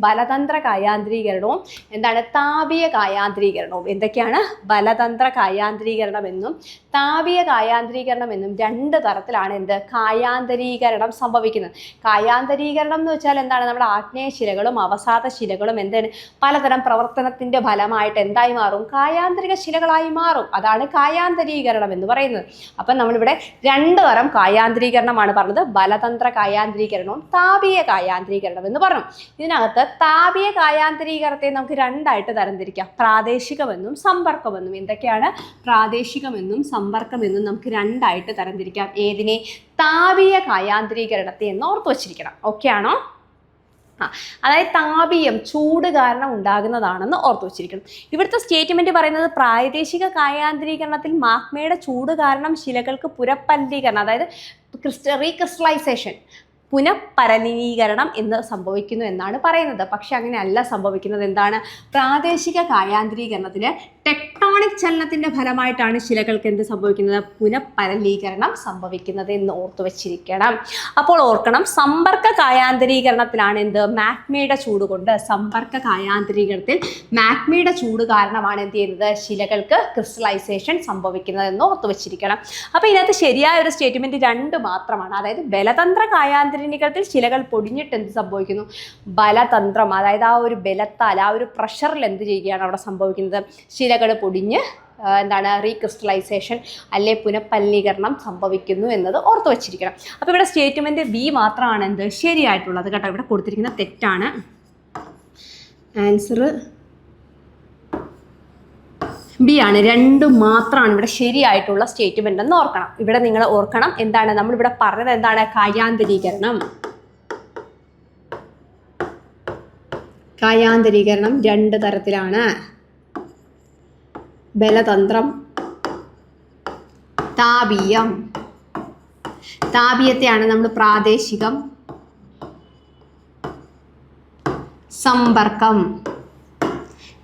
ബലതന്ത്ര കായാന്തരീകരണവും എന്താണ്, താപീയ കായാന്തരീകരണവും. എന്തൊക്കെയാണ്? ബലതന്ത്ര കായാന്തരീകരണം എന്നും താപീയ കായാന്തരീകരണം എന്നും 2 തരത്തിലാണ് എന്ത്, കായാന്തരീകരണം സംഭവിക്കുന്നത്. കായാന്തരീകരണം എന്ന് വെച്ചാൽ എന്താണ്, നമ്മുടെ ആഗ്നേയ ശിലകളും അവസാദ ശിലകളും എന്താണ്, പലതരം പ്രവർത്തനത്തിന്റെ ഫലമായിട്ട് എന്തായി മാറും, കായാന്തരിക ശിലകളായി മാറും. അതാണ് കായാന്തരീകരണം എന്ന് പറയുന്നത്. അപ്പം നമ്മളിവിടെ 2 തരം കായാന്തരീകരണമാണ് പറഞ്ഞത്, ബലതന്ത്ര കായാന്തരീകരണവും താപീയ കായാന്തരീകരണം എന്ന് പറഞ്ഞു. ഇതിനകത്ത് താപീയ കായാന്തരീകരണത്തെ നമുക്ക് 2ആയിട്ട് തരംതിരിക്കാം, പ്രാദേശികമെന്നും സമ്പർക്കമെന്നും. എന്തൊക്കെയാണ്? പ്രാദേശികമെന്നും സമ്പർക്കമെന്നും നമുക്ക് 2ആയിട്ട് തരംതിരിക്കാം. ഏതിനെ? താപീയ കായാന്തരീകരണത്തെ എന്ന് ഓർത്തു വച്ചിരിക്കണം. ഓക്കെ ആണോ? അതായത് താപീയം ചൂട് കാരണം ഉണ്ടാകുന്നതാണെന്ന് ഓർത്തു വെച്ചിരിക്കണം. ഇവിടുത്തെ സ്റ്റേറ്റ്മെന്റ് പറയുന്നത് പ്രാദേശിക കായാന്തരീകരണത്തിൽ മാഗ്മയുടെ ചൂട് കാരണം ശിലകൾക്ക് പുനഃപലനീകരണം, അതായത് റീക്രിസ്റ്റലൈസേഷൻ, പുനഃപലനീകരണം എന്ന് സംഭവിക്കുന്നു എന്നാണ് പറയുന്നത്. പക്ഷെ അങ്ങനെയല്ല സംഭവിക്കുന്നത്. എന്താണ്? പ്രാദേശിക കായാന്തരീകരണത്തിൽ ടെക്ടോണിക് ചലനത്തിന്റെ ഫലമായിട്ടാണ് ശിലകൾക്ക് എന്ത് സംഭവിക്കുന്നത്? പുനഃപലനീകരണം സംഭവിക്കുന്നത് എന്ന് ഓർത്തു വെച്ചിരിക്കണം. അപ്പോൾ ഓർക്കണം, സമ്പർക്ക കായാന്തരീകരണത്തിലാണ് എന്ത്, മാഗ്മയുടെ ചൂട് കൊണ്ട്, സമ്പർക്ക കായാന്തരീകരണത്തിൽ മാഗ്മയുടെ ചൂട് കാരണമാണ് എന്ത് ചെയ്യുന്നത്, ശിലകൾക്ക് ക്രിസ്റ്റലൈസേഷൻ സംഭവിക്കുന്നത് എന്ന് ഓർത്തു വെച്ചിരിക്കണം. അപ്പോൾ ഇതിനകത്ത് ശരിയായ ഒരു സ്റ്റേറ്റ്മെന്റ് 2 മാത്രമാണ്. അതായത് ബലതന്ത്ര കായാന്തരീകരണത്തിൽ ശിലകൾ പൊടിഞ്ഞിട്ട് എന്ത് സംഭവിക്കുന്നു, ബലതന്ത്രം, അതായത് ആ ഒരു ബലത്താൽ, ആ ഒരു പ്രഷറിൽ എന്ത് ചെയ്യുകയാണ് അവിടെ സംഭവിക്കുന്നത്, ശിലകൾ പൊടിഞ്ഞ് എന്താണ്, റീക്രിസ്റ്റലൈസേഷൻ അല്ലെ പുനഃപലനീകരണം സംഭവിക്കുന്നു എന്നത് ഓർത്തു വെച്ചിരിക്കണം. അപ്പോൾ ഇവിടെ സ്റ്റേറ്റ്മെന്റ് ബി മാത്രമാണ് എന്ത്, ശരിയായിട്ടുള്ളത് കേട്ടോ. ഇവിടെ കൊടുത്തിരിക്കുന്ന തെറ്റാണ്. ആൻസർ ബി ആണ്. 2 മാത്രമാണ് ഇവിടെ ശരിയായിട്ടുള്ള സ്റ്റേറ്റ്മെന്റ് എന്ന് ഓർക്കണം. ഇവിടെ നിങ്ങൾ ഓർക്കണം, എന്താണ് നമ്മളിവിടെ പറഞ്ഞത്, എന്താണ്, കായാന്തരീകരണം 2 തരത്തിലാണ്, ബലതന്ത്രം, താപീയം. താപീയത്തെയാണ് നമ്മൾ പ്രാദേശികം, സമ്പർക്കം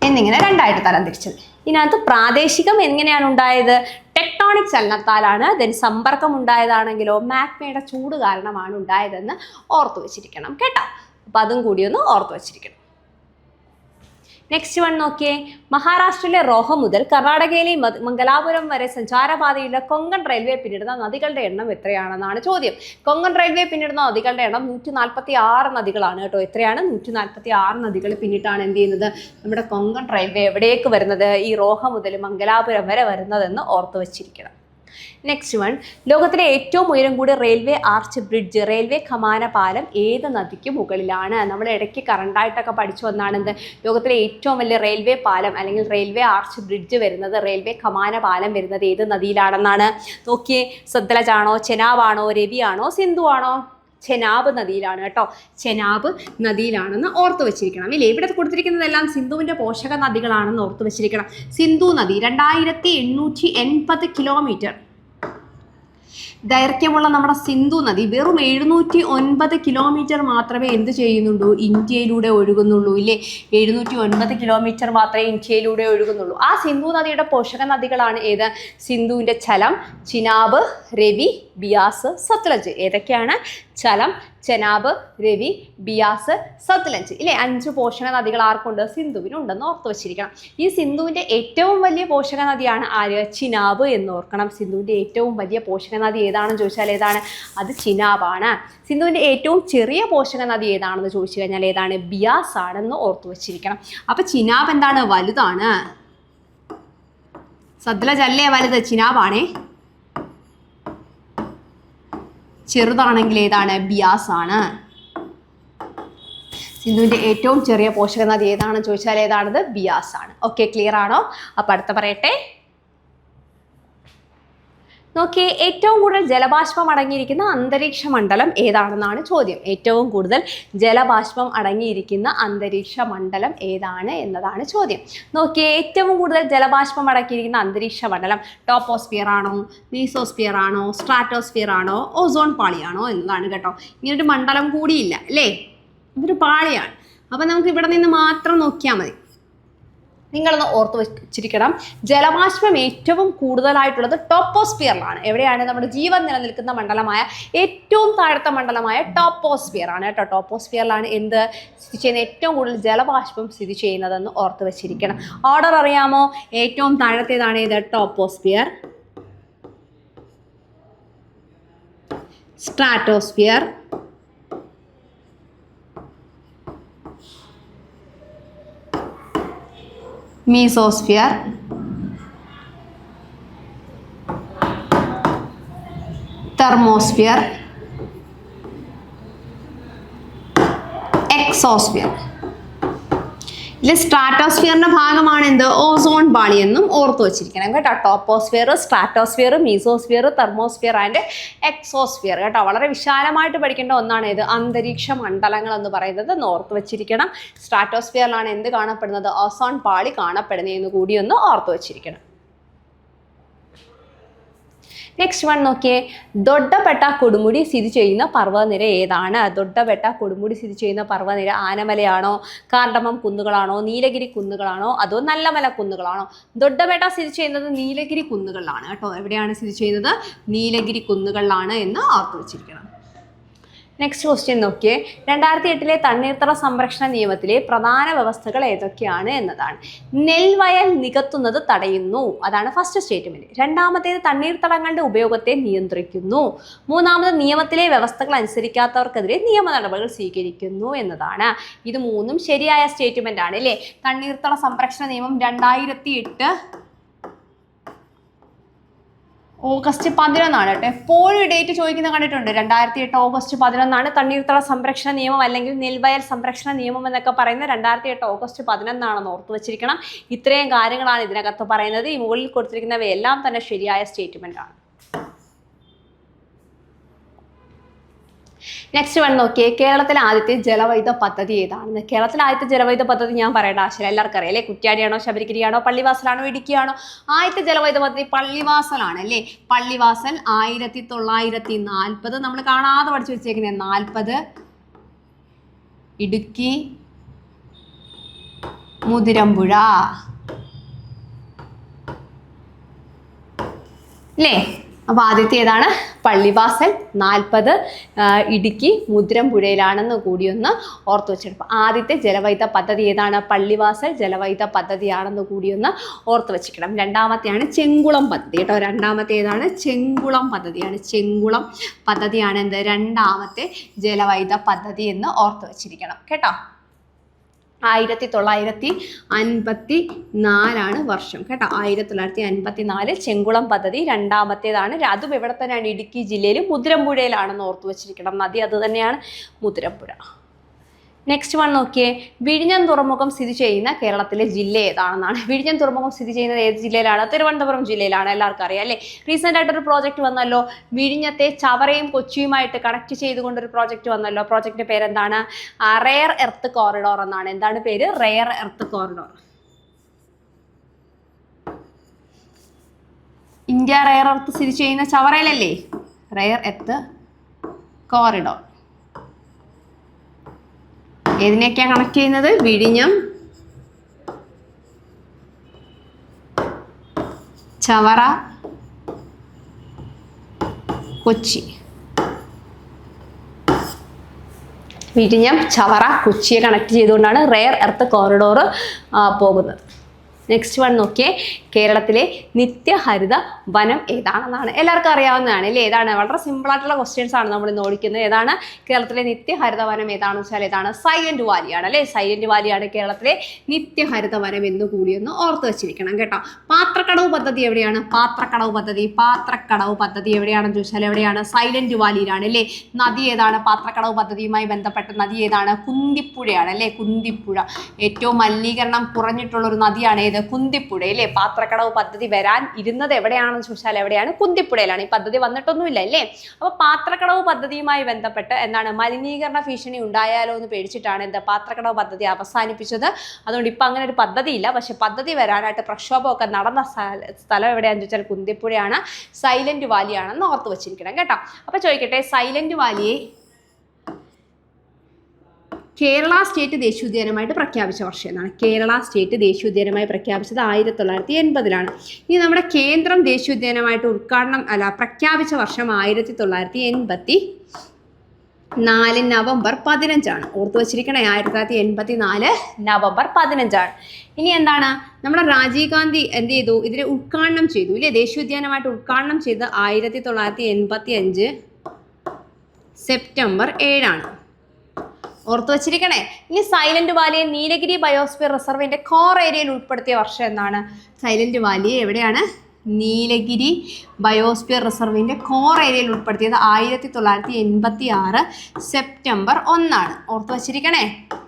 എന്നിങ്ങനെ 2ആയിട്ട് തരംതിരിച്ചത്. ഇതിനകത്ത് പ്രാദേശികം എങ്ങനെയാണ് ഉണ്ടായത്, ടെക്ടോണിക് ചലനത്താലാണ്. സമ്പർക്കം ഉണ്ടായതാണെങ്കിലോ മാഗ്മയുടെ ചൂട് കാരണമാണ് ഉണ്ടായതെന്ന് ഓർത്തു വെച്ചിരിക്കണം കേട്ടോ. അപ്പം അതും കൂടി ഒന്ന് ഓർത്തു വെച്ചിരിക്കണം. നെക്സ്റ്റ് വൺ നോക്കിയേ, മഹാരാഷ്ട്രയിലെ റോഹ മുതൽ കർണാടകയിലെ മംഗലാപുരം വരെ സഞ്ചാരപാതയുള്ള കൊങ്കൺ റെയിൽവേ പിന്നിടുന്ന നദികളുടെ എണ്ണം എത്രയാണെന്നാണ് ചോദ്യം. കൊങ്കൺ റെയിൽവേ പിന്നിടുന്ന നദികളുടെ എണ്ണം 146 നദികളാണ് കേട്ടോ. എത്രയാണ്? 146 നദികൾ പിന്നിട്ടാണ് എന്ത് ചെയ്യുന്നത്, നമ്മുടെ കൊങ്കൺ റെയിൽവേ എവിടേക്ക് വരുന്നത്, ഈ റോഹ മുതൽ മംഗലാപുരം വരെ വരുന്നതെന്ന് ഓർത്തു വെച്ചിരിക്കണം. നെക്സ്റ്റ് വൺ, ലോകത്തിലെ ഏറ്റവും ഉയരം കൂടിയ റെയിൽവേ ആർച്ച് ബ്രിഡ്ജ്, റെയിൽവേ കമാന പാലം ഏത് നദിക്ക് മുകളിലാണ്? നമ്മൾ ഇടയ്ക്ക് കറണ്ടായിട്ടൊക്കെ പഠിച്ചു വന്നാണെന്ത്, ലോകത്തിലെ ഏറ്റവും വലിയ റെയിൽവേ പാലം അല്ലെങ്കിൽ റെയിൽവേ ആർച്ച് ബ്രിഡ്ജ് വരുന്നത്, റെയിൽവേ കമാന പാലം വരുന്നത് ഏത് നദിയിലാണെന്നാണ്? നോക്കിയേ, സത്ലജ് ആണോ, ചെനാബാണോ, രവിയാണോ, സിന്ധു ആണോ? ചെനാബ് നദിയിലാണ് കേട്ടോ, ചെനാബ് നദിയിലാണെന്ന് ഓർത്ത് വെച്ചിരിക്കണം. ഇല്ലേ, ഇവിടെ കൊടുത്തിരിക്കുന്നതെല്ലാം സിന്ധുവിൻ്റെ പോഷക നദികളാണെന്ന് ഓർത്ത് വെച്ചിരിക്കണം. സിന്ധു നദി 2880 കിലോമീറ്റർ ദൈർഘ്യമുള്ള നമ്മുടെ സിന്ധു നദി വെറും 709 കിലോമീറ്റർ മാത്രമേ എന്ത് ചെയ്യുന്നുള്ളൂ, ഇന്ത്യയിലൂടെ ഒഴുകുന്നുള്ളൂ. ഇല്ലേ, 709 കിലോമീറ്റർ മാത്രമേ ഇന്ത്യയിലൂടെ ഒഴുകുന്നുള്ളൂ. ആ സിന്ധു നദിയുടെ പോഷക നദികളാണ് ഏത്? സിന്ധുവിൻ്റെ ചലം, ചിനാബ്, രവി, ബിയാസ്, സത്ലജ്. ഏതൊക്കെയാണ്? ചലം, ചെനാബ്, രവി, ബിയാസ്, സത്ലജ്. ഇല്ലേ, 5 പോഷക നദികൾ ആർക്കുണ്ട്? സിന്ധുവിനുണ്ടെന്ന് ഓർത്ത് വെച്ചിരിക്കണം. ഈ സിന്ധുവിൻ്റെ ഏറ്റവും വലിയ പോഷക നദിയാണ് ആര്? ചിനാബ് എന്ന് ഓർക്കണം. സിന്ധുവിൻ്റെ ഏറ്റവും വലിയ പോഷക നദി ഏതാണെന്ന് ചോദിച്ചാൽ ഏതാണ്? അത് ചിനാബാണ്. സിന്ധുവിൻ്റെ ഏറ്റവും ചെറിയ പോഷക നദി ഏതാണെന്ന് ചോദിച്ചു കഴിഞ്ഞാൽ ഏതാണ്? ബിയാസ് ആണെന്ന് ഓർത്ത് വെച്ചിരിക്കണം. അപ്പം ചിനാബ് എന്താണ്? വലുതാണ്. സത്ലജ് അല്ലേ വലുത്? ചിനാബാണേ. ചെറുതാണെങ്കിൽ ഏതാണ്? ബിയാസ് ആണ്. സിന്ധുവിൻ്റെ ഏറ്റവും ചെറിയ പോഷക നദി ഏതാണെന്ന് ചോദിച്ചാൽ ഏതാണത്? ബിയാസ് ആണ്. ഓക്കെ, ക്ലിയർ ആണോ? അപ്പം അടുത്ത പറയട്ടെ. നോക്കിയേ, ഏറ്റവും കൂടുതൽ ജലബാഷ്പം അടങ്ങിയിരിക്കുന്ന അന്തരീക്ഷ മണ്ഡലം ഏതാണെന്നാണ് ചോദ്യം. ഏറ്റവും കൂടുതൽ ജലബാഷ്പം അടങ്ങിയിരിക്കുന്ന അന്തരീക്ഷ മണ്ഡലം ഏതാണ് എന്നതാണ് ചോദ്യം. നോക്കിയേ, ഏറ്റവും കൂടുതൽ ജലബാഷ്പം അടങ്ങിയിരിക്കുന്ന അന്തരീക്ഷ മണ്ഡലം ടോപ്പോസ്ഫിയർ ആണോ, മീസോസ്ഫിയർ ആണോ, സ്ട്രാറ്റോസ്ഫിയർ ആണോ, ഓസോൺ പാളിയാണോ എന്നതാണ് കേട്ടോ. ഇങ്ങനൊരു മണ്ഡലം കൂടിയില്ല അല്ലേ, ഇതൊരു പാളിയാണ്. അപ്പം നമുക്ക് ഇവിടെ നിന്ന് മാത്രം നോക്കിയാൽ മതി. നിങ്ങളൊന്ന് ഓർത്ത് വെച്ചിരിക്കണം, ജലബാഷ്പം ഏറ്റവും കൂടുതലായിട്ടുള്ളത് ടോപ്പോസ്ഫിയറിലാണ്. എവിടെയാണ്? നമ്മുടെ ജീവൻ നിലനിൽക്കുന്ന മണ്ഡലമായ ഏറ്റവും താഴത്തെ മണ്ഡലമായ ടോപ്പോസ്ഫിയർ ആണ് കേട്ടോ. ടോപ്പോസ്ഫിയറിലാണ് എന്ത് സ്ഥിതി ചെയ്യുന്നത്? ഏറ്റവും കൂടുതൽ ജലബാഷ്പം സ്ഥിതി ചെയ്യുന്നതെന്ന് ഓർത്ത് വെച്ചിരിക്കണം. ഓർഡർ അറിയാമോ? ഏറ്റവും താഴത്തേതാണ് ഇത്? ടോപ്പോസ്ഫിയർ, സ്ട്രാറ്റോസ്ഫിയർ, മീസോസ്ഫിയർ, തെർമോസ്ഫിയർ, എക്സോസ്ഫിയർ. ഇതിൽ സ്ട്രാറ്റോസ്ഫിയറിന്റെ ഭാഗമാണ് എന്ത്? ഓസോൺ പാളി എന്നും ഓർത്ത് വെച്ചിരിക്കണം കേട്ടോ. Troposphere, stratosphere, mesosphere, thermosphere and exosphere കേട്ടോ. വളരെ വിശാലമായിട്ട് പഠിക്കേണ്ട ഒന്നാണ് ഇത് അന്തരീക്ഷ മണ്ഡലങ്ങൾ എന്ന് പറയുന്നത് എന്ന് ഓർത്ത് വെച്ചിരിക്കണം. സ്ട്രാറ്റോസ്ഫിയറിലാണ് എന്ത് കാണപ്പെടുന്നത്? ഓസോൺ പാളി കാണപ്പെടുന്നതെന്ന് കൂടി ഒന്ന് ഓർത്ത് വെച്ചിരിക്കണം. നെക്സ്റ്റ് വൺ നോക്കിയേ, ദൊഡ്ഡപ്പെട്ട കൊടുമുടി സ്ഥിതി ചെയ്യുന്ന പർവ്വതനിര ഏതാണ്? ദൊഡ്ഡപ്പെട്ട കൊടുമുടി സ്ഥിതി ചെയ്യുന്ന പർവ്വതനിര ആനമലയാണോ, കാർഡമം കുന്നുകളാണോ, നീലഗിരി കുന്നുകളാണോ, അതോ നല്ലമല കുന്നുകളാണോ? ദൊഡ്ഡപ്പെട്ട സ്ഥിതി ചെയ്യുന്നത് നീലഗിരി കുന്നുകളിലാണ് കേട്ടോ. എവിടെയാണ് സ്ഥിതി ചെയ്യുന്നത്? നീലഗിരി കുന്നുകളിലാണ് എന്ന് ഓർത്ത് വെച്ചിരിക്കണം. നെക്സ്റ്റ് ക്വസ്റ്റ്യൻ നോക്കിയേ, 2008 തണ്ണീർത്തട സംരക്ഷണ നിയമത്തിലെ പ്രധാന വ്യവസ്ഥകൾ ഏതൊക്കെയാണ് എന്നതാണ്. നെൽവയൽ നികത്തുന്നത് തടയുന്നു, അതാണ് ഫസ്റ്റ് സ്റ്റേറ്റ്മെന്റ്. രണ്ടാമത്തേത് തണ്ണീർത്തടങ്ങളുടെ ഉപയോഗത്തെ നിയന്ത്രിക്കുന്നു. മൂന്നാമത് നിയമത്തിലെ വ്യവസ്ഥകൾ അനുസരിക്കാത്തവർക്കെതിരെ നിയമ നടപടികൾ സ്വീകരിക്കുന്നു എന്നതാണ്. ഇത് മൂന്നും ശരിയായ സ്റ്റേറ്റ്മെന്റ് ആണ് അല്ലേ. തണ്ണീർത്തട സംരക്ഷണ നിയമം 2008 ഓഗസ്റ്റ് 11 കേട്ടോ. എപ്പോഴും ഡേറ്റ് ചോദിക്കുന്ന കണ്ടിട്ടുണ്ട്. 2008 ഓഗസ്റ്റ് 11 തണ്ണീർത്തട സംരക്ഷണ നിയമം അല്ലെങ്കിൽ നെൽവയൽ സംരക്ഷണ നിയമം എന്നൊക്കെ പറയുന്നത് 2008 ഓഗസ്റ്റ് 11 ഓർത്ത് വെച്ചിരിക്കണം. ഇത്രയും കാര്യങ്ങളാണ് ഇതിനകത്ത് പറയുന്നത്. ഈ മുകളിൽ കൊടുത്തിരിക്കുന്നവയെല്ലാം തന്നെ ശരിയായ സ്റ്റേറ്റ്മെന്റ് ആണ്. നെക്സ്റ്റ് വൺ നോക്കിയേ, കേരളത്തിലെ ആദ്യത്തെ ജലവൈദ്യുത പദ്ധതി ഏതാണെന്ന്. കേരളത്തിലെ ആദ്യത്തെ ജലവൈദ്യുത പദ്ധതി ഞാൻ പറയേണ്ട ആവശ്യമില്ല, എല്ലാവർക്കും അറിയാം അല്ലേ. കുറ്റ്യാടിയാണോ, ശബരിഗിരിയാണോ, പള്ളിവാസലാണോ, ഇടുക്കിയാണോ? ആദ്യത്തെ ജലവൈദ്യുത പദ്ധതി പള്ളിവാസലാണ് അല്ലേ. പള്ളിവാസൽ 1940 നമ്മൾ കാണാതെ പഠിച്ചു വെച്ചേക്കുന്നത് 40, ഇടുക്കി, മുതിരമ്പുഴ അല്ലേ. അപ്പോൾ ആദ്യത്തെ ഏതാണ്? പള്ളിവാസൽ 40, ഇടുക്കി, മുതിരമ്പുഴയിലാണെന്ന് കൂടി ഒന്ന് ഓർത്ത് വെച്ചെടുക്കും. ആദ്യത്തെ ജലവൈദ്യുത പദ്ധതി ഏതാണ്? പള്ളിവാസൽ ജലവൈദ്യുത പദ്ധതിയാണെന്ന് കൂടി ഒന്ന് ഓർത്ത് വെച്ചിരിക്കണം. രണ്ടാമത്തെയാണ് ചെങ്കുളം പദ്ധതി കേട്ടോ. രണ്ടാമത്തെ ഏതാണ്? ചെങ്കുളം പദ്ധതിയാണ്. ചെങ്കുളം പദ്ധതിയാണ് എന്ത്? രണ്ടാമത്തെ ജലവൈദ്യുത പദ്ധതി എന്ന് ഓർത്ത് വെച്ചിരിക്കണം കേട്ടോ. 1954 വർഷം കേട്ടോ. 1954 ചെങ്കുളം പദ്ധതി രണ്ടാമത്തേതാണ്. അതും എവിടെ തന്നെയാണ്? ഇടുക്കി ജില്ലയിൽ മുതിരമ്പുഴയിലാണെന്ന് ഓർത്തു വെച്ചിരിക്കണം. നദി അത് തന്നെയാണ്, മുതിരമ്പുഴ. നെക്സ്റ്റ് വൺ നോക്കിയേ, വിഴിഞ്ഞം തുറമുഖം സ്ഥിതി ചെയ്യുന്ന കേരളത്തിലെ ജില്ല ഏതാണെന്നാണ്. വിഴിഞ്ഞം തുറമുഖം സ്ഥിതി ചെയ്യുന്നത് ഏത് ജില്ലയിലാണ്? തിരുവനന്തപുരം ജില്ലയിലാണ്. എല്ലാവർക്കും അറിയാം അല്ലേ. റീസെൻ്റ് ആയിട്ടൊരു പ്രോജക്റ്റ് വന്നല്ലോ, വിഴിഞ്ഞത്തെ ചവറയും കൊച്ചിയുമായിട്ട് കണക്ട് ചെയ്തുകൊണ്ടൊരു പ്രോജക്റ്റ് വന്നല്ലോ. പ്രോജക്റ്റിന്റെ പേരെന്താണ്? റെയർ എർത്ത് കോറിഡോർ എന്നാണ്. എന്താണ് പേര്? Rare earth corridor. India rare earth സ്ഥിതി ചെയ്യുന്ന ചവറയിലല്ലേ? റെയർ എർത്ത് കോറിഡോർ ഏതിനെയൊക്കെയാണ് കണക്ട് ചെയ്യുന്നത്? വിഴിഞ്ഞം, ചവറ, കൊച്ചി. വിഴിഞ്ഞം, ചവറ, കൊച്ചിയെ കണക്ട് ചെയ്തുകൊണ്ടാണ് റെയർ എർത്ത് കോറിഡോർ പോകുന്നത്. നെക്സ്റ്റ് വൺ നോക്കിയേ, കേരളത്തിലെ നിത്യഹരിത വനം ഏതാണെന്നാണ്. എല്ലാവർക്കും അറിയാവുന്നതാണ് അല്ലേ. ഏതാണ്? വളരെ സിമ്പിളായിട്ടുള്ള ക്വസ്റ്റ്യൻസ് ആണ് നമ്മൾ ഇന്ന് ഓടിക്കുന്നത്. ഏതാണ് കേരളത്തിലെ നിത്യഹരിത വനം? ഏതാണെന്ന് വെച്ചാൽ ഏതാണ്? സൈലന്റ് വാലിയാണ് അല്ലേ. സൈലന്റ് വാലിയാണ് കേരളത്തിലെ നിത്യഹരിത വനം എന്ന് കൂടിയൊന്ന് ഓർത്ത് വെച്ചിരിക്കണം കേട്ടോ. പാത്രക്കടവ് പദ്ധതി എവിടെയാണ്? പാത്രക്കടവ് പദ്ധതി എവിടെയാണെന്ന് ചോദിച്ചാൽ എവിടെയാണ്? സൈലന്റ് വാലിയിലാണ് അല്ലേ. നദി ഏതാണ്? പാത്രക്കടവ് പദ്ധതിയുമായി ബന്ധപ്പെട്ട നദി ഏതാണ്? കുന്തിപ്പുഴയാണ് അല്ലേ. കുന്തിപ്പുഴ ഏറ്റവും മലിനീകരണം കുറഞ്ഞിട്ടുള്ള ഒരു നദിയാണ്. ഏത്? കുന്തിപ്പുഴ അല്ലേ. പാത്രക്കടവ് പദ്ധതി വരാൻ ഇരുന്നത് എവിടെയാണെന്ന് ചോദിച്ചാൽ എവിടെയാണ്? കുന്തിപ്പുഴയിലാണ്. ഈ പദ്ധതി വന്നിട്ടൊന്നുമില്ല അല്ലേ. അപ്പോൾ പാത്രക്കടവ് പദ്ധതിയുമായി ബന്ധപ്പെട്ട് എന്താണ്? മലിനീകരണ ഭീഷണി ഉണ്ടായാലോ എന്ന് പേടിച്ചിട്ടാണ് എന്താ പാത്രക്കടവ് പദ്ധതി അവസാനിപ്പിച്ചത്. അതുകൊണ്ട് ഇപ്പം അങ്ങനെ ഒരു പദ്ധതി ഇല്ല. പക്ഷെ പദ്ധതി വരാനായിട്ട് പ്രക്ഷോഭമൊക്കെ നടന്ന സ്ഥലം എവിടെയാണെന്ന് ചോദിച്ചാൽ കുന്തിപ്പുഴയാണ്. സൈലന്റ് വാലിയാണെന്ന് ഓർത്ത് വെച്ചിരിക്കണം കേട്ടോ. അപ്പോൾ ചോദിക്കട്ടെ, സൈലന്റ് വാലിയെ കേരള സ്റ്റേറ്റ് ദേശീയോദ്യാനമായിട്ട് പ്രഖ്യാപിച്ച വർഷം എന്നാണ്? കേരള സ്റ്റേറ്റ് ദേശീയോദ്യാനമായി പ്രഖ്യാപിച്ചത് 1980-ലാണ്. ഇനി നമ്മുടെ കേന്ദ്രം ദേശീയോദ്യാനമായിട്ട് പ്രഖ്യാപിച്ച വർഷം 1984 നവംബർ 15 ഓർത്ത് വെച്ചിരിക്കണേ. 1984 നവംബർ 15. ഇനി എന്താണ്? നമ്മുടെ രാജീവ് ഗാന്ധി എന്ത് ചെയ്തു? ഇതിനെ ഉദ്ഘാടനം ചെയ്തു ഇല്ലേ. ദേശീയോദ്യാനമായിട്ട് ഉദ്ഘാടനം ചെയ്ത് 1985 സെപ്റ്റംബർ 7. ഓർത്ത് വെച്ചിരിക്കണേ. ഇനി സൈലന്റ് വാലിയെ നീലഗിരി ബയോസ്ഫിയർ റിസർവിന്റെ കോർ ഏരിയയിൽ ഉൾപ്പെടുത്തിയ വർഷം എന്നാണ്? സൈലന്റ് വാലിയെ എവിടെയാണ്? നീലഗിരി ബയോസ്ഫിയർ റിസർവിന്റെ കോർ ഏരിയയിൽ ഉൾപ്പെടുത്തിയത് 1986 സെപ്റ്റംബർ 1. ഓർത്ത് വെച്ചിരിക്കണേ.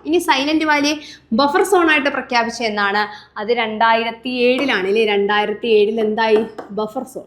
ഇനി സൈലന്റ് വാലിയെ ബഫർ സോണായിട്ട് പ്രഖ്യാപിച്ച എന്നാണ്? അത് 2007 അല്ലേ. 2007 എന്തായി? Buffer zone.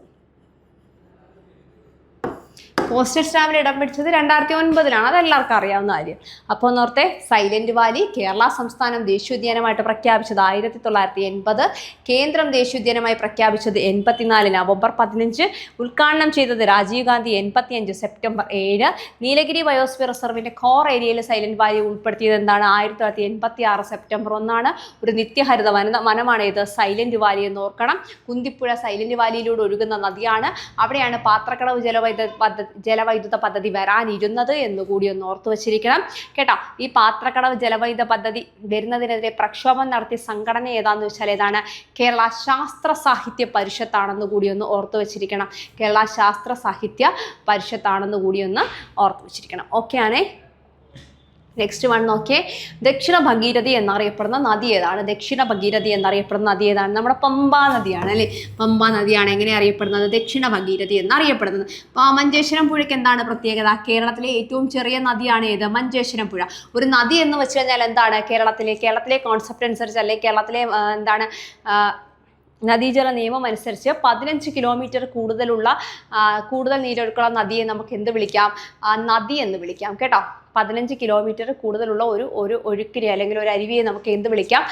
പോസ്റ്റൽ സ്റ്റാമ്പിൽ ഇടം പിടിച്ചത് 2009. അതെല്ലാവർക്കും അറിയാവുന്ന കാര്യം. അപ്പോൾ നോർത്തെ, സൈലന്റ് വാലി കേരള സംസ്ഥാനം ദേശീയോദ്യാനമായിട്ട് പ്രഖ്യാപിച്ചത് 1980, കേന്ദ്രം ദേശീയോദ്യാനമായി പ്രഖ്യാപിച്ചത് 84 നവംബർ 15, ഉദ്ഘാടനം ചെയ്തത് രാജീവ് ഗാന്ധി 85 സെപ്റ്റംബർ 7. നീലഗിരി ബയോസ്ഫിയർ റിസർവിന്റെ കോർ ഏരിയയിൽ സൈലന്റ് വാലി ഉൾപ്പെടുത്തിയത് എന്താണ്? 1986 സെപ്റ്റംബർ 1. ഒരു നിത്യഹരിത വനമാണ് ഇത് സൈലന്റ് വാലി എന്ന് ഓർക്കണം. കുന്തിപ്പുഴ സൈലന്റ് വാലിയിലൂടെ ഒഴുകുന്ന നദിയാണ്. അവിടെയാണ് പാത്രക്കടവ് ജലവൈദ്യുത പദ്ധതി വരാനിരുന്നത് എന്നുകൂടി ഒന്ന് ഓർത്തു വച്ചിരിക്കണം കേട്ടോ. ഈ പാത്രക്കടവ് ജലവൈദ്യുത പദ്ധതി വരുന്നതിനെതിരെ പ്രക്ഷോഭം നടത്തിയ സംഘടന ഏതാന്ന് വെച്ചാൽ ഏതാണ്? കേരള ശാസ്ത്ര സാഹിത്യ പരിഷത്താണെന്ന് കൂടി ഒന്ന് ഓർത്തു വെച്ചിരിക്കണം. കേരള ശാസ്ത്ര സാഹിത്യ പരിഷത്താണെന്ന് കൂടി ഒന്ന് ഓർത്തു വെച്ചിരിക്കണം. ഓക്കെ ആണേ. നെക്സ്റ്റ് വൺ നോക്കിയേ, ദക്ഷിണ ഭഗീരഥി എന്നറിയപ്പെടുന്ന നദി ഏതാണ്? ദക്ഷിണ ഭഗീരഥി എന്നറിയപ്പെടുന്ന നദി ഏതാണ്? നമ്മുടെ പമ്പാ നദിയാണ് അല്ലേ. പമ്പാ നദിയാണ് എങ്ങനെ അറിയപ്പെടുന്നത്? ദക്ഷിണ ഭഗീരഥി എന്നറിയപ്പെടുന്നത്. അപ്പോൾ ആ മഞ്ചേശ്വരം പുഴയ്ക്ക് എന്താണ് പ്രത്യേകത? കേരളത്തിലെ ഏറ്റവും ചെറിയ നദിയാണ് ഏത്? മഞ്ചേശ്വരം പുഴ. ഒരു നദി എന്ന് വെച്ച് കഴിഞ്ഞാൽ എന്താണ്? കേരളത്തിലെ കോൺസെപ്റ്റ് അനുസരിച്ച് അല്ലെങ്കിൽ കേരളത്തിലെ എന്താണ് നദീജല നിയമം അനുസരിച്ച് 15 കിലോമീറ്റർ കൂടുതൽ നീരൊഴുക്കുള്ള നദിയെ നമുക്ക് എന്ത് വിളിക്കാം? നദി എന്ന് വിളിക്കാം കേട്ടോ. 15 കിലോമീറ്റർ കൂടുതലുള്ള ഒരു ഒഴുക്കിനെ അല്ലെങ്കിൽ ഒരു അരുവിയെ നമുക്ക് എന്ത് വിളിക്കാം?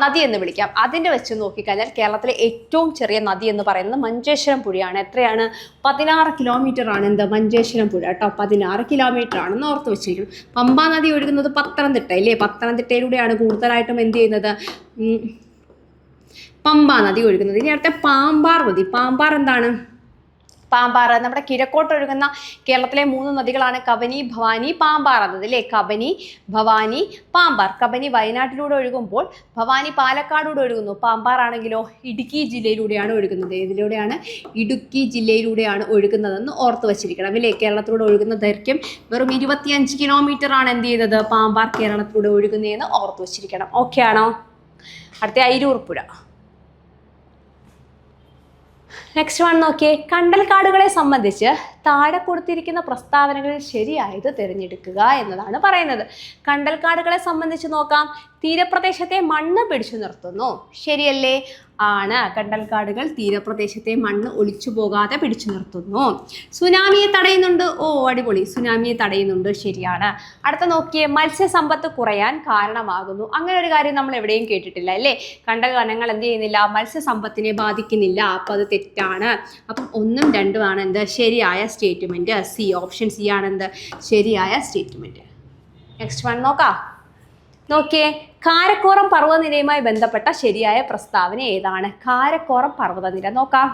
നദി എന്ന് വിളിക്കാം. അതിൻ്റെ വെച്ച് നോക്കിക്കഴിഞ്ഞാൽ കേരളത്തിലെ ഏറ്റവും ചെറിയ നദി എന്ന് പറയുന്നത് മഞ്ചേശ്വരം പുഴയാണ്. എത്രയാണ്? 16 കിലോമീറ്റർ ആണ് എന്ത്? മഞ്ചേശ്വരം പുഴ കേട്ടോ. 16 കിലോമീറ്റർ ആണെന്ന് ഓർത്ത് വെച്ചിരിക്കണം. പമ്പാ നദി ഒഴുകുന്നത് പത്തനംതിട്ട ഇല്ലേ. പത്തനംതിട്ടയിലൂടെയാണ് കൂടുതലായിട്ടും എന്ത് ചെയ്യുന്നത്? പമ്പാ നദി ഒഴുകുന്നത്. ഇനി അടുത്ത പാമ്പാർ നദി. പാമ്പാർ എന്താണ്? പാമ്പാർ. നമ്മുടെ കിഴക്കോട്ടൊഴുകുന്ന കേരളത്തിലെ 3 നദികളാണ് കബനി, ഭവാനി, പാമ്പാർ എന്നത് അല്ലേ. കബനി, ഭവാനി, പാമ്പാർ. കബനി വയനാട്ടിലൂടെ ഒഴുകുമ്പോൾ ഭവാനി പാലക്കാടൂടെ ഒഴുകുന്നു. പാമ്പാർ ആണെങ്കിലോ ഇടുക്കി ജില്ലയിലൂടെയാണ് ഒഴുകുന്നത്. ഇതിലൂടെയാണ്? ഇടുക്കി ജില്ലയിലൂടെയാണ് ഒഴുകുന്നതെന്ന് ഓർത്ത് വച്ചിരിക്കണം അല്ലേ. കേരളത്തിലൂടെ ഒഴുകുന്ന ദൈർഘ്യം വെറും 25 കിലോമീറ്റർ ആണ് എന്ത് ചെയ്യുന്നത്, പാമ്പാർ കേരളത്തിലൂടെ ഒഴുകുന്നതെന്ന് ഓർത്ത് വച്ചിരിക്കണം. ഓക്കെ ആണോ? അടുത്ത അയിരൂർ പുഴ. നെക്സ്റ്റ് വൺ നോക്കിയേ. കണ്ടൽക്കാടുകളെ സംബന്ധിച്ച് താഴെ കൊടുത്തിരിക്കുന്ന പ്രസ്താവനകളിൽ ശരിയായത് തിരഞ്ഞെടുക്കുക എന്നതാണ് പറയുന്നത്. കണ്ടൽക്കാടുകളെ സംബന്ധിച്ച് നോക്കാം. തീരപ്രദേശത്തെ മണ്ണ് പിടിച്ചു നിർത്തുന്നു. ശരിയല്ലേ? ആണ്. കണ്ടൽക്കാടുകൾ തീരപ്രദേശത്തെ മണ്ണ് ഒലിച്ചു പോകാതെ പിടിച്ചു നിർത്തുന്നു. സുനാമിയെ തടയുന്നുണ്ട്. ഓ അടിപൊളി, സുനാമിയെ തടയുന്നുണ്ട്. ശരിയാണ്. അടുത്ത നോക്കിയേ. മത്സ്യസമ്പത്ത് കുറയാൻ കാരണമാകുന്നു. അങ്ങനെ ഒരു കാര്യം നമ്മൾ എവിടെയും കേട്ടിട്ടില്ല അല്ലേ. കണ്ടൽ വനങ്ങൾ എന്ത് ചെയ്യുന്നില്ല, മത്സ്യസമ്പത്തിനെ ബാധിക്കുന്നില്ല. അപ്പം അത് തെറ്റാണ്. അപ്പം 1ഉം 2ഉം ആണ് എന്ത് ശരിയായ സ്റ്റേറ്റ്മെന്റ്. സി, ഓപ്ഷൻ സി ആണ് എന്ത് ശരിയായ സ്റ്റേറ്റ്മെന്റ്. നെക്സ്റ്റ് വൺ നോക്കാം. നോക്കിയേ. കാരക്കോറം പർവ്വതനിരയുമായി ബന്ധപ്പെട്ട ശരിയായ പ്രസ്താവന ഏതാണ്? കാരക്കോറം പർവ്വതനിര നോക്കാം.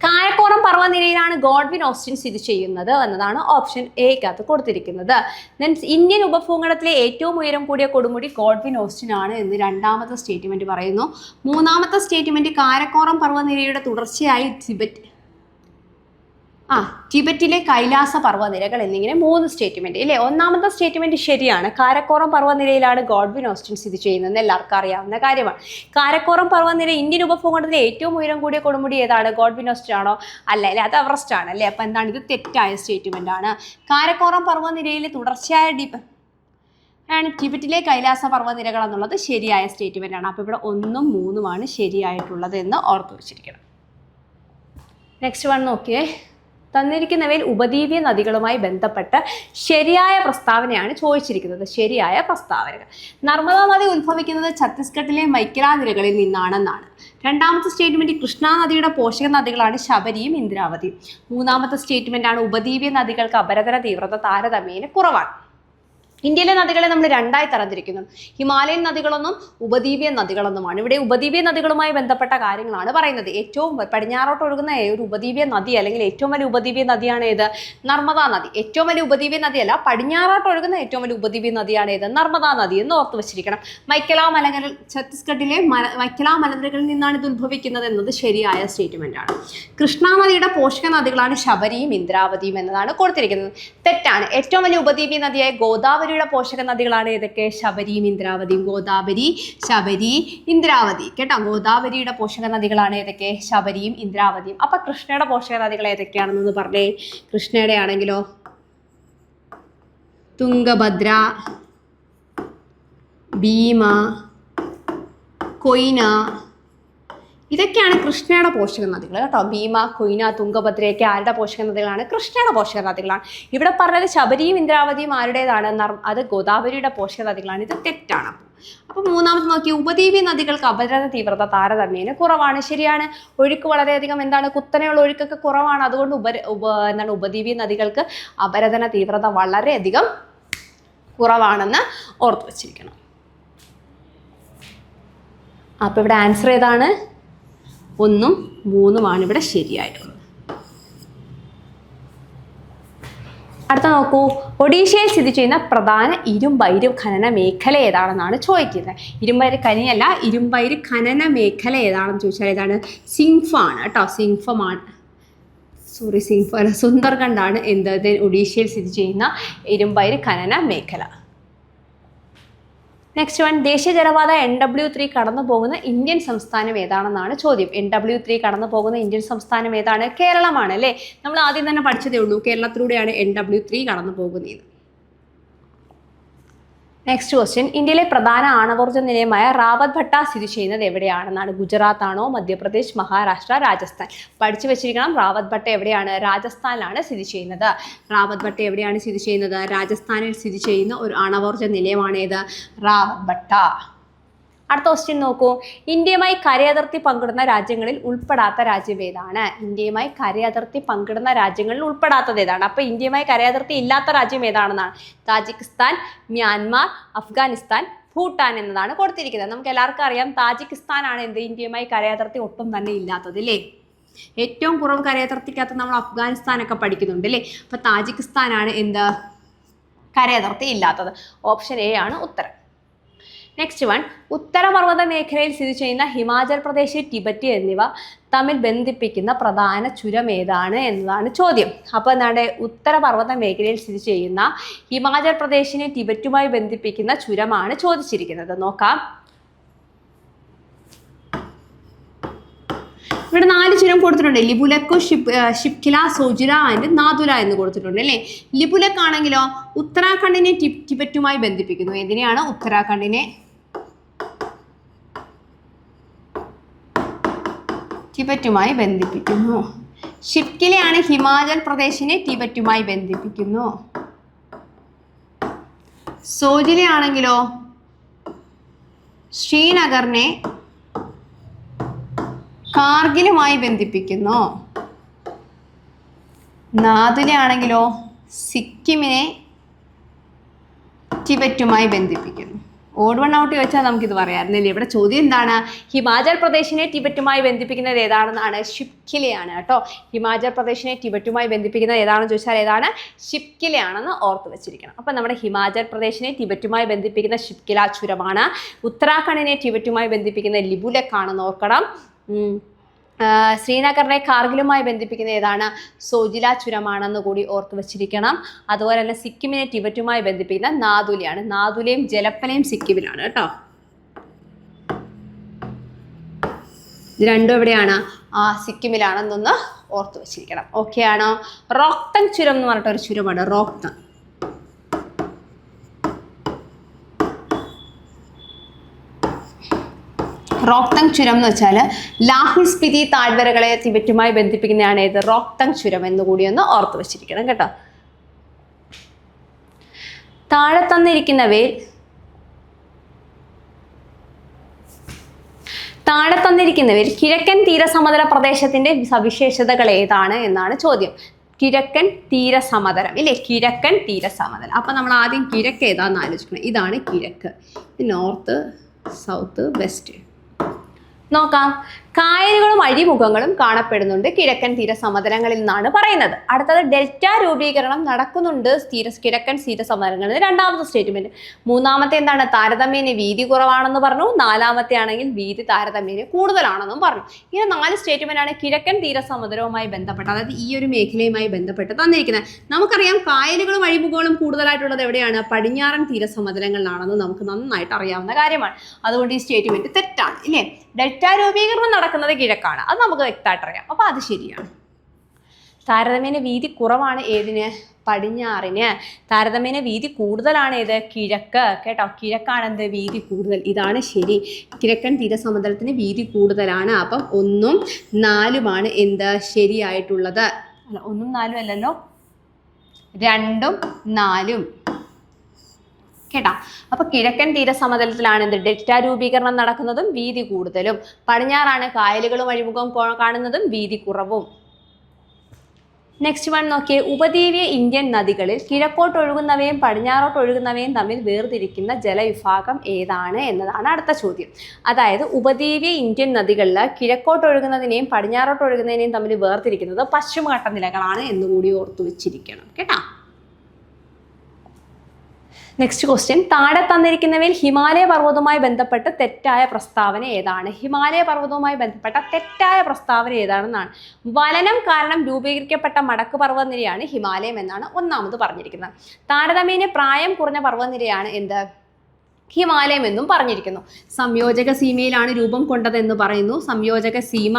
കാരക്കോറം പർവ്വതനിരയിലാണ് ഗോഡ്വിൻ ഓസ്റ്റിൻ സ്ഥിതി ചെയ്യുന്നത് എന്നതാണ് ഓപ്ഷൻ എക്കകത്ത് കൊടുത്തിരിക്കുന്നത്. ഇന്ത്യൻ ഉപഭൂഖണ്ഡത്തിലെ ഏറ്റവും ഉയരം കൂടിയ കൊടുമുടി ഗോഡ്വിൻ ഓസ്റ്റിൻ ആണ് എന്ന് 2ാമത്തെ സ്റ്റേറ്റ്മെന്റ് പറയുന്നു. 3ാമത്തെ സ്റ്റേറ്റ്മെന്റ് കാരക്കോറം പർവ്വതനിരയുടെ തുടർച്ചയായി ടിബറ്റിലെ കൈലാസ പർവ്വനിരകൾ എന്നിങ്ങനെ 3 സ്റ്റേറ്റ്മെന്റ് ഇല്ലേ. 1ാമത്തെ സ്റ്റേറ്റ്മെന്റ് ശരിയാണ്. കാരക്കോറം പർവ്വനിരയിലാണ് ഗോഡ്വിൻ ഓസ്റ്റിൻ സ്ഥിതി ചെയ്യുന്നത്. എല്ലാവർക്കും അറിയാവുന്ന കാര്യമാണ്. കാരക്കോറം പർവ്വനിര ഇന്ത്യൻ ഉപഭൂഖണ്ഡത്തിലെ ഏറ്റവും ഉയരം കൂടിയ കൊടുമുടി ഏതാണ്? ഗോഡ്വിൻ ഓസ്റ്റിൻ ആണോ? അല്ല അല്ലേ, അത് എവറസ്റ്റ് ആണ് അല്ലേ. അപ്പം എന്താണ്? ഇത് തെറ്റായ സ്റ്റേറ്റ്മെന്റ് ആണ്. കാരക്കോറം പർവ്വനിരയിലെ തുടർച്ചയായ ടിബറ്റിലെ കൈലാസ പർവ്വനിരകൾ എന്നുള്ളത് ശരിയായ സ്റ്റേറ്റ്മെന്റ് ആണ്. അപ്പോൾ ഇവിടെ 1ഉം 3ഉമാണ് ശരിയായിട്ടുള്ളത് എന്ന് ഓർത്തു വെച്ചിരിക്കണം. നെക്സ്റ്റ് വൺ നോക്കിയേ. തന്നിരിക്കുന്നവയിൽ ഉപദ്വീപീയ നദികളുമായി ബന്ധപ്പെട്ട് ശരിയായ പ്രസ്താവനയാണ് ചോദിച്ചിരിക്കുന്നത്. ശരിയായ പ്രസ്താവനകൾ. നർമ്മദാ നദി ഉത്ഭവിക്കുന്നത് ഛത്തീസ്ഗഡിലെ മൈക്കല നിരകളിൽ നിന്നാണെന്നാണ്. 2ാമത്തെ സ്റ്റേറ്റ്മെന്റ് കൃഷ്ണ നദിയുടെ പോഷക നദികളാണ് ശബരിയും ഇന്ദ്രാവതിയും. 3ാമത്തെ സ്റ്റേറ്റ്മെന്റ് ആണ് ഉപദ്വീപീയ നദികൾക്ക് അപരദന തീവ്രത താരതമ്യേന കുറവാണ്. ഇന്ത്യയിലെ നദികളെ നമ്മൾ 2ആയി തരംതിരിക്കുന്നു. ഹിമാലയൻ നദികളെന്നും ഉപദ്വീപിയൻ നദികളെന്നുമാണ്. ഇവിടെ ഉപദ്വീപിയൻ നദികളുമായി ബന്ധപ്പെട്ട കാര്യങ്ങളാണ് പറയുന്നത്. ഏറ്റവും പടിഞ്ഞാറോട്ട് ഒഴുകുന്ന ഒരു ഉപദ്വീപിയൻ നദി അല്ലെങ്കിൽ ഏറ്റവും വലിയ ഉപദ്വീപിയൻ നദിയാണ് ഏത്? നർമ്മദാ നദി. ഏറ്റവും വലിയ ഉപദ്വീപിയൻ നദിയല്ല, പടിഞ്ഞാറോട്ട് ഒഴുകുന്ന ഏറ്റവും വലിയ ഉപദ്വീപിയൻ നദിയാണ് ഏത്? നർമ്മദാ നദി എന്ന് ഓർത്ത് വെച്ചിരിക്കണം. മൈക്കല മലകൾ ഛത്തീസ്ഗഡിലെ മൈക്കല മലനിരകളിൽ നിന്നാണ് ഇത് ഉത്ഭവിക്കുന്നത് എന്നത് ശരിയായ സ്റ്റേറ്റ്മെന്റ് ആണ്. കൃഷ്ണ നദിയുടെ പോഷക നദികളാണ് ശബരിയും ഇന്ദ്രാവതിയും എന്നതാണ് കൊടുത്തിരിക്കുന്നത്. തെറ്റാണ്. ഏറ്റവും വലിയ ഉപദ്വീപിയൻ നദിയായ ഗോദാവരി പോഷക നദികളാണ് ഏതൊക്കെ? ശബരിയും ഇന്ദ്രാവതിയും. ഗോദാവരി, ശബരി, ഇന്ദ്രാവതി കേട്ടോ. ഗോദാവരിയുടെ പോഷക നദികളാണ് ഏതൊക്കെ? ശബരിയും ഇന്ദ്രാവതിയും. അപ്പൊ കൃഷ്ണയുടെ പോഷക നദികൾ ഏതൊക്കെയാണെന്ന് പറഞ്ഞേ. കൃഷ്ണയുടെ ആണെങ്കിലോ തുംഗഭദ്ര, ഭീമ, കൊയ്ന, ഇതൊക്കെയാണ് കൃഷ്ണയുടെ പോഷക നദികൾ കേട്ടോ. ഭീമ, കൊയ്ന, തുംഗഭദ്രയൊക്കെ ആരുടെ പോഷക നദികളാണ്? കൃഷ്ണയുടെ പോഷക നദികളാണ്. ഇവിടെ പറഞ്ഞത് ശബരിയും ഇന്ദ്രാവതിയും ആരുടേതാണ്? അത് ഗോദാവരിയുടെ പോഷക നദികളാണ്. ഇത് തെറ്റാണ്. അപ്പം 3ാമത് നോക്കി. ഉപദ്വീപീയ നദികൾക്ക് അപരദന തീവ്രത താരതമ്യേന കുറവാണ്. ശരിയാണ്. ഒഴുക്ക് വളരെയധികം എന്താണ് കുത്തനെയുള്ള ഒഴുക്കൊക്കെ കുറവാണ്. അതുകൊണ്ട് ഉപദ്വീപീയ നദികൾക്ക് അപരദന തീവ്രത വളരെയധികം കുറവാണെന്ന് ഓർത്തു വച്ചിരിക്കണം. അപ്പം ഇവിടെ ആൻസർ ഏതാണ്? 1ഉം 3ഉമാണ് ഇവിടെ ശരിയായിട്ടുള്ളത്. അടുത്ത നോക്കൂ. ഒഡീഷയിൽ സ്ഥിതി ചെയ്യുന്ന പ്രധാന ഇരുമ്പയിര് ഖനന മേഖല ഏതാണെന്നാണ് ചോദിക്കുന്നത്. ഇരുമ്പയിര് ഖനിയല്ല, ഇരുമ്പയിര് ഖനന മേഖല ഏതാണെന്ന് ചോദിച്ചാൽ ഏതാണ്? സിംഫാണ് കേട്ടോ. സുന്ദർഗണ്ഡാണ് എന്ത് ഒഡീഷയിൽ സ്ഥിതി ചെയ്യുന്ന ഇരുമ്പയിര് ഖനന മേഖല. Next one. ദേശീയ ജലപാത NW3 കടന്നു പോകുന്ന ഇന്ത്യൻ സംസ്ഥാനം ഏതാണെന്നാണ് ചോദ്യം. NW3 കടന്നു പോകുന്ന ഇന്ത്യൻ സംസ്ഥാനം ഏതാണ്? കേരളമാണ് അല്ലേ. നമ്മൾ ആദ്യം തന്നെ പഠിച്ചതേ ഉള്ളൂ. കേരളത്തിലൂടെയാണ് NW3 കടന്നു പോകുന്നത്. Next question. ഇന്ത്യയിലെ പ്രധാന ആണവോർജ്ജ നിലയമായ റാവത്ത് ഭട്ട സ്ഥിതി ചെയ്യുന്നത് എവിടെയാണെന്നാണ്? ഗുജറാത്ത് ആണോ, മധ്യപ്രദേശ്, മഹാരാഷ്ട്ര, രാജസ്ഥാൻ? പഠിച്ചു വെച്ചിരിക്കണം. റാവത്ത് ഭട്ട എവിടെയാണ്? രാജസ്ഥാനിലാണ് സ്ഥിതി ചെയ്യുന്നത്. റാവത്ത് ഭട്ട എവിടെയാണ് സ്ഥിതി ചെയ്യുന്നത്? രാജസ്ഥാനിൽ സ്ഥിതി ചെയ്യുന്ന ഒരു ആണവോർജ്ജ നിലയമാണ് ഏത്? റാവത്ത് ഭട്ട. അടുത്ത ക്വസ്റ്റ്യൻ നോക്കൂ. ഇന്ത്യയുമായി കരയതിർത്തി പങ്കിടുന്ന രാജ്യങ്ങളിൽ ഉൾപ്പെടാത്ത രാജ്യം ഏതാണ്? ഇന്ത്യയുമായി കരയതിർത്തി പങ്കിടുന്ന രാജ്യങ്ങളിൽ ഉൾപ്പെടാത്തത് ഏതാണ്? അപ്പോൾ ഇന്ത്യയുമായി കരയതിർത്തി ഇല്ലാത്ത രാജ്യം ഏതാണെന്നാണ്? താജിക്കിസ്ഥാൻ, മ്യാൻമാർ, അഫ്ഗാനിസ്ഥാൻ, ഭൂട്ടാൻ എന്നതാണ് കൊടുത്തിരിക്കുന്നത്. നമുക്ക് എല്ലാവർക്കും അറിയാം താജിക്കിസ്ഥാൻ ആണ് എന്ത് ഇന്ത്യയുമായി കരയതിർത്തി ഒട്ടും തന്നെ ഇല്ലാത്തത് അല്ലേ. ഏറ്റവും കുറവ് കരയതിർത്തിക്കകത്ത് നമ്മൾ അഫ്ഗാനിസ്ഥാനൊക്കെ പഠിക്കുന്നുണ്ട് അല്ലേ. അപ്പോൾ താജിക്കിസ്ഥാനാണ് എന്ത് കരയതിർത്തി ഇല്ലാത്തത്. ഓപ്ഷൻ എ ആണ് ഉത്തരം. നെക്സ്റ്റ് വൺ, ഉത്തരപർവ്വത മേഖലയിൽ സ്ഥിതി ചെയ്യുന്ന ഹിമാചൽ പ്രദേശ്, ടിബറ്റ് എന്നിവ തമ്മിൽ ബന്ധിപ്പിക്കുന്ന പ്രധാന ചുരം ഏതാണ് എന്നതാണ് ചോദ്യം. അപ്പോൾ എന്താണ് ഉത്തരപർവ്വത മേഖലയിൽ സ്ഥിതി ചെയ്യുന്ന ഹിമാചൽ പ്രദേശിനെ ടിബറ്റുമായി ബന്ധിപ്പിക്കുന്ന ചുരമാണ് ചോദിച്ചിരിക്കുന്നത്. നോക്കാം. ഇവിടെ 4 ചുരം കൊടുത്തിട്ടുണ്ട്. ലിപുലക്കു, ഷിപ്കില, സോജില ആൻഡ് നാദുല എന്ന് കൊടുത്തിട്ടുണ്ട് അല്ലേ. ലിപുലക്ക് ആണെങ്കിലോ ഉത്തരാഖണ്ഡിനെ ടിബറ്റുമായി ബന്ധിപ്പിക്കുന്നു. എന്തിനെയാണ്? ഉത്തരാഖണ്ഡിനെ ടിബറ്റുമായി ബന്ധിപ്പിക്കുന്നു. ഷിപ്കിലയാണ് ഹിമാചൽ പ്രദേശിനെ ടിബറ്റുമായി ബന്ധിപ്പിക്കുന്നു. സോജിലയാണെങ്കിലോ ശ്രീനഗറിനെ കാർഗിലുമായി ബന്ധിപ്പിക്കുന്നു. നാദുലയാണെങ്കിലോ സിക്കിമിനെ ടിബറ്റുമായി ബന്ധിപ്പിക്കുന്നു. ഓഡ് വൺ ഔട്ട് ചോദിച്ചാൽ നമുക്കിത് പറയാമായിരുന്നില്ലേ. ഇവിടെ ചോദ്യം എന്താണ്? ഹിമാചൽ പ്രദേശിനെ ടിബറ്റുമായി ബന്ധിപ്പിക്കുന്നത് ഏതാണെന്നാണ്? ഷിപ്കിലയാണ് കേട്ടോ. ഹിമാചൽ പ്രദേശിനെ ടിബറ്റുമായി ബന്ധിപ്പിക്കുന്നത് ഏതാണെന്ന് ചോദിച്ചാൽ ഏതാണ്? ഷിപ്കിലയാണെന്ന് ഓർത്ത് വെച്ചിരിക്കണം. അപ്പം നമ്മുടെ ഹിമാചൽ പ്രദേശിനെ ടിബറ്റുമായി ബന്ധിപ്പിക്കുന്ന ഷിപ്കില ചുരമാണ്. ഉത്തരാഖണ്ഡിനെ ടിബറ്റുമായി ബന്ധിപ്പിക്കുന്ന ലിപുലക്കാണെന്ന് ഓർക്കണം. ശ്രീനഗറിനെ കാർഗിലുമായി ബന്ധിപ്പിക്കുന്ന ഏതാണ്? സോജില ചുരമാണെന്ന് കൂടി ഓർത്ത് വെച്ചിരിക്കണം. അതുപോലെ തന്നെ സിക്കിമിനെ ടിബറ്റുമായി ബന്ധിപ്പിക്കുന്ന നാദുലയാണ്. നാദുലയും ജലപ്പലയും സിക്കിമിലാണ് കേട്ടോ. ഇത് രണ്ടും എവിടെയാണ്? സിക്കിമിലാണെന്നൊന്ന് ഓർത്ത് വെച്ചിരിക്കണം. ഓക്കെ ആണോ? റോക്തങ് ചുരം എന്ന് പറഞ്ഞിട്ടൊരു ചുരമാണ്. റോക്തങ് റോക്തങ് ചുരം എന്ന് വെച്ചാൽ ലാഹുൽ സ്പിതി താഴ്വരകളെ ടിബറ്റുമായി ബന്ധിപ്പിക്കുന്നതാണ് ഏത്? റോക്തങ് ചുരം എന്ന് കൂടി ഒന്ന് ഓർത്ത് വെച്ചിരിക്കണം കേട്ടോ. താഴെ തന്നിരിക്കുന്നവയിൽ കിഴക്കൻ തീരസമതല പ്രദേശത്തിന്റെ സവിശേഷതകൾ ഏതാണ് എന്നാണ് ചോദ്യം. കിഴക്കൻ തീരസമതലം ഇല്ലേ. കിഴക്കൻ തീരസമതലം. അപ്പം നമ്മൾ ആദ്യം കിഴക്ക് ഏതാന്ന് ആലോചിക്കണം. ഇതാണ് കിഴക്ക്. North, south, west. നോക്കാം. കായലുകളും അഴിമുഖങ്ങളും കാണപ്പെടുന്നുണ്ട് കിഴക്കൻ തീരസമതലങ്ങളിൽ നിന്നാണ് പറയുന്നത്. അടുത്തത് ഡെൽറ്റ രൂപീകരണം നടക്കുന്നുണ്ട് കിഴക്കൻ തീരസമതലങ്ങളിൽ. രണ്ടാമത്തെ സ്റ്റേറ്റ്മെന്റ്. മൂന്നാമത്തെ എന്താണ്? താരതമ്യേന വീതി കുറവാണെന്ന് പറഞ്ഞു. നാലാമത്തെ ആണെങ്കിൽ വീതി താരതമ്യേന കൂടുതലാണെന്നും പറഞ്ഞു. ഇങ്ങനെ 4 സ്റ്റേറ്റ്മെന്റ് ആണ് കിഴക്കൻ തീരസമതലവുമായി ബന്ധപ്പെട്ട്, അതായത് ഈ ഒരു മേഖലയുമായി ബന്ധപ്പെട്ട് തന്നിരിക്കുന്നത്. നമുക്കറിയാം കായലുകളും അഴിമുഖങ്ങളും കൂടുതലായിട്ടുള്ളത് എവിടെയാണ്? പടിഞ്ഞാറൻ തീരസമതലങ്ങളിലാണെന്ന് നമുക്ക് നന്നായിട്ട് അറിയാവുന്ന കാര്യമാണ്. അതുകൊണ്ട് ഈ സ്റ്റേറ്റ്മെന്റ് തെറ്റാണ് ഇല്ലേ. ഡെൽറ്റ രൂപീകരണം നടക്കുന്നത് കിഴക്കാണ്, അത് നമുക്ക് വ്യക്തമായിട്ട് അറിയാം. അപ്പോൾ അത് ശരിയാണ്. താരതമ്യേന വീതി കുറവാണ് ഏതിന്? പടിഞ്ഞാറിന്. താരതമ്യേന വീതി കൂടുതലാണ് ഏത്? കിഴക്ക് കേട്ടോ. കിഴക്കാണ് എന്ത്? വീതി കൂടുതൽ. ഇതാണ് ശരി. കിഴക്കൻ തീരസമതലത്തിന് വീതി കൂടുതലാണ്. അപ്പം 1ഉം 4ഉമാണ് എന്ത് ശരിയായിട്ടുള്ളത്. അല്ല, 1ഉം 4ഉം അല്ലല്ലോ, 2ഉം 4ഉം കേട്ടാ. അപ്പൊ കിഴക്കൻ തീരസമതലത്തിലാണ് എന്ത്? ഡെൽറ്റ രൂപീകരണം നടക്കുന്നതും വീതി കൂടുതലും. പടിഞ്ഞാറാണ് കായലുകളും അഴിമുഖവും കാണുന്നതും വീതി കുറവും. നെക്സ്റ്റ് വൺ നോക്കിയേ. ഉപദ്വീപീയ ഇന്ത്യൻ നദികളിൽ കിഴക്കോട്ട് ഒഴുകുന്നവയും പടിഞ്ഞാറോട്ട് ഒഴുകുന്നവയും തമ്മിൽ വേർതിരിക്കുന്ന ജലവിഭാഗം ഏതാണ് എന്നതാണ് അടുത്ത ചോദ്യം. അതായത് ഉപദ്വീപീയ ഇന്ത്യൻ നദികളിൽ കിഴക്കോട്ട് ഒഴുകുന്നതിനെയും പടിഞ്ഞാറോട്ട് ഒഴുകുന്നതിനെയും തമ്മിൽ വേർതിരിക്കുന്നത് പശ്ചിമഘട്ട നിലകളാണ് എന്നുകൂടി ഓർത്തു വെച്ചിരിക്കണം കേട്ടാ. Next question. താഴെ തന്നിരിക്കുന്നവയിൽ ഹിമാലയ പർവ്വതവുമായി ബന്ധപ്പെട്ട് തെറ്റായ പ്രസ്താവന ഏതാണ്? ഹിമാലയ പർവ്വതവുമായി ബന്ധപ്പെട്ട തെറ്റായ പ്രസ്താവന ഏതാണെന്നാണ്. വലനം കാരണം രൂപീകരിക്കപ്പെട്ട മടക്ക് പർവ്വതനിരയാണ് ഹിമാലയം എന്നാണ് ഒന്നാമത് പറഞ്ഞിരിക്കുന്നത്. താരതമ്യേന പ്രായം കുറഞ്ഞ പർവ്വതനിരയാണ് എന്ത്? ഹിമാലയം എന്നും പറഞ്ഞിരിക്കുന്നു. സംയോജക സീമയിലാണ് രൂപം കൊണ്ടതെന്ന് പറയുന്നു. സംയോജക സീമ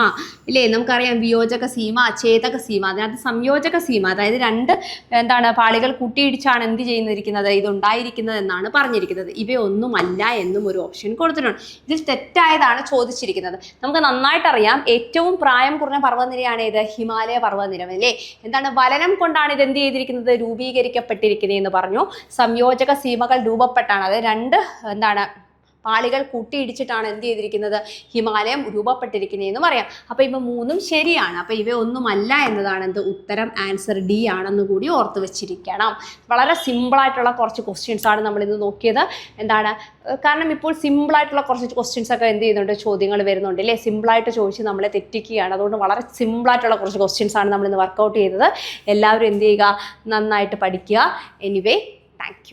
ഇല്ലേ, നമുക്കറിയാം വിയോജക സീമ, ഛേദക സീമ. അതിനകത്ത് സംയോജക സീമ, അതായത് 2 പാളികൾ കൂട്ടിയിടിച്ചാണ് എന്ത് ചെയ്യുന്നിരിക്കുന്നത്? ഇതുണ്ടായിരിക്കുന്നത് എന്നാണ് പറഞ്ഞിരിക്കുന്നത്. ഇവയൊന്നുമല്ല എന്നും ഒരു ഓപ്ഷൻ കൊടുത്തിട്ടുണ്ട്. ഇതിൽ തെറ്റായതാണ് ചോദിച്ചിരിക്കുന്നത്. നമുക്ക് നന്നായിട്ടറിയാം ഏറ്റവും പ്രായം കുറഞ്ഞ പർവ്വതനിരയാണ് ഏത്? ഹിമാലയ പർവ്വതനിര അല്ലേ. വലനം കൊണ്ടാണ് ഇത് എന്ത് ചെയ്തിരിക്കുന്നത്? രൂപീകരിക്കപ്പെട്ടിരിക്കുന്നത് എന്ന് പറഞ്ഞു. സംയോജക സീമകൾ രൂപപ്പെട്ടാണ്, അത് 2 പാളികൾ കൂട്ടിയിടിച്ചിട്ടാണ് എന്ത് ചെയ്തിരിക്കുന്നത്, ഹിമാലയം രൂപപ്പെട്ടിരിക്കുന്നതെന്ന് പറയാം. അപ്പോൾ ഇവ മൂന്നും ശരിയാണ്. അപ്പോൾ ഇവയൊന്നുമല്ല എന്നതാണ് എന്ത് ഉത്തരം. ആൻസർ ഡി ആണെന്ന് കൂടി ഓർത്ത് വെച്ചിരിക്കണം. വളരെ സിമ്പിളായിട്ടുള്ള കുറച്ച് ക്വസ്റ്റ്യൻസ് ആണ് നമ്മളിന്ന് നോക്കിയത്. എന്താണ്, കാരണം ഇപ്പോൾ സിമ്പിളായിട്ടുള്ള കുറച്ച് ക്വസ്റ്റ്യൻസ് ഒക്കെ എന്ത് ചെയ്യുന്നുണ്ട്, ചോദ്യങ്ങൾ വരുന്നുണ്ട് അല്ലേ, സിമ്പിളായിട്ട് ചോദിച്ച് നമ്മളെ തെറ്റിക്കുകയാണ്. അതുകൊണ്ട് വളരെ സിമ്പിളായിട്ടുള്ള കുറച്ച് ക്വസ്റ്റ്യൻസ് ആണ് നമ്മളിന്ന് വർക്കൗട്ട് ചെയ്തത്. എല്ലാവരും എന്ത് ചെയ്യുക, നന്നായിട്ട് പഠിക്കുക. Anyway, thank you.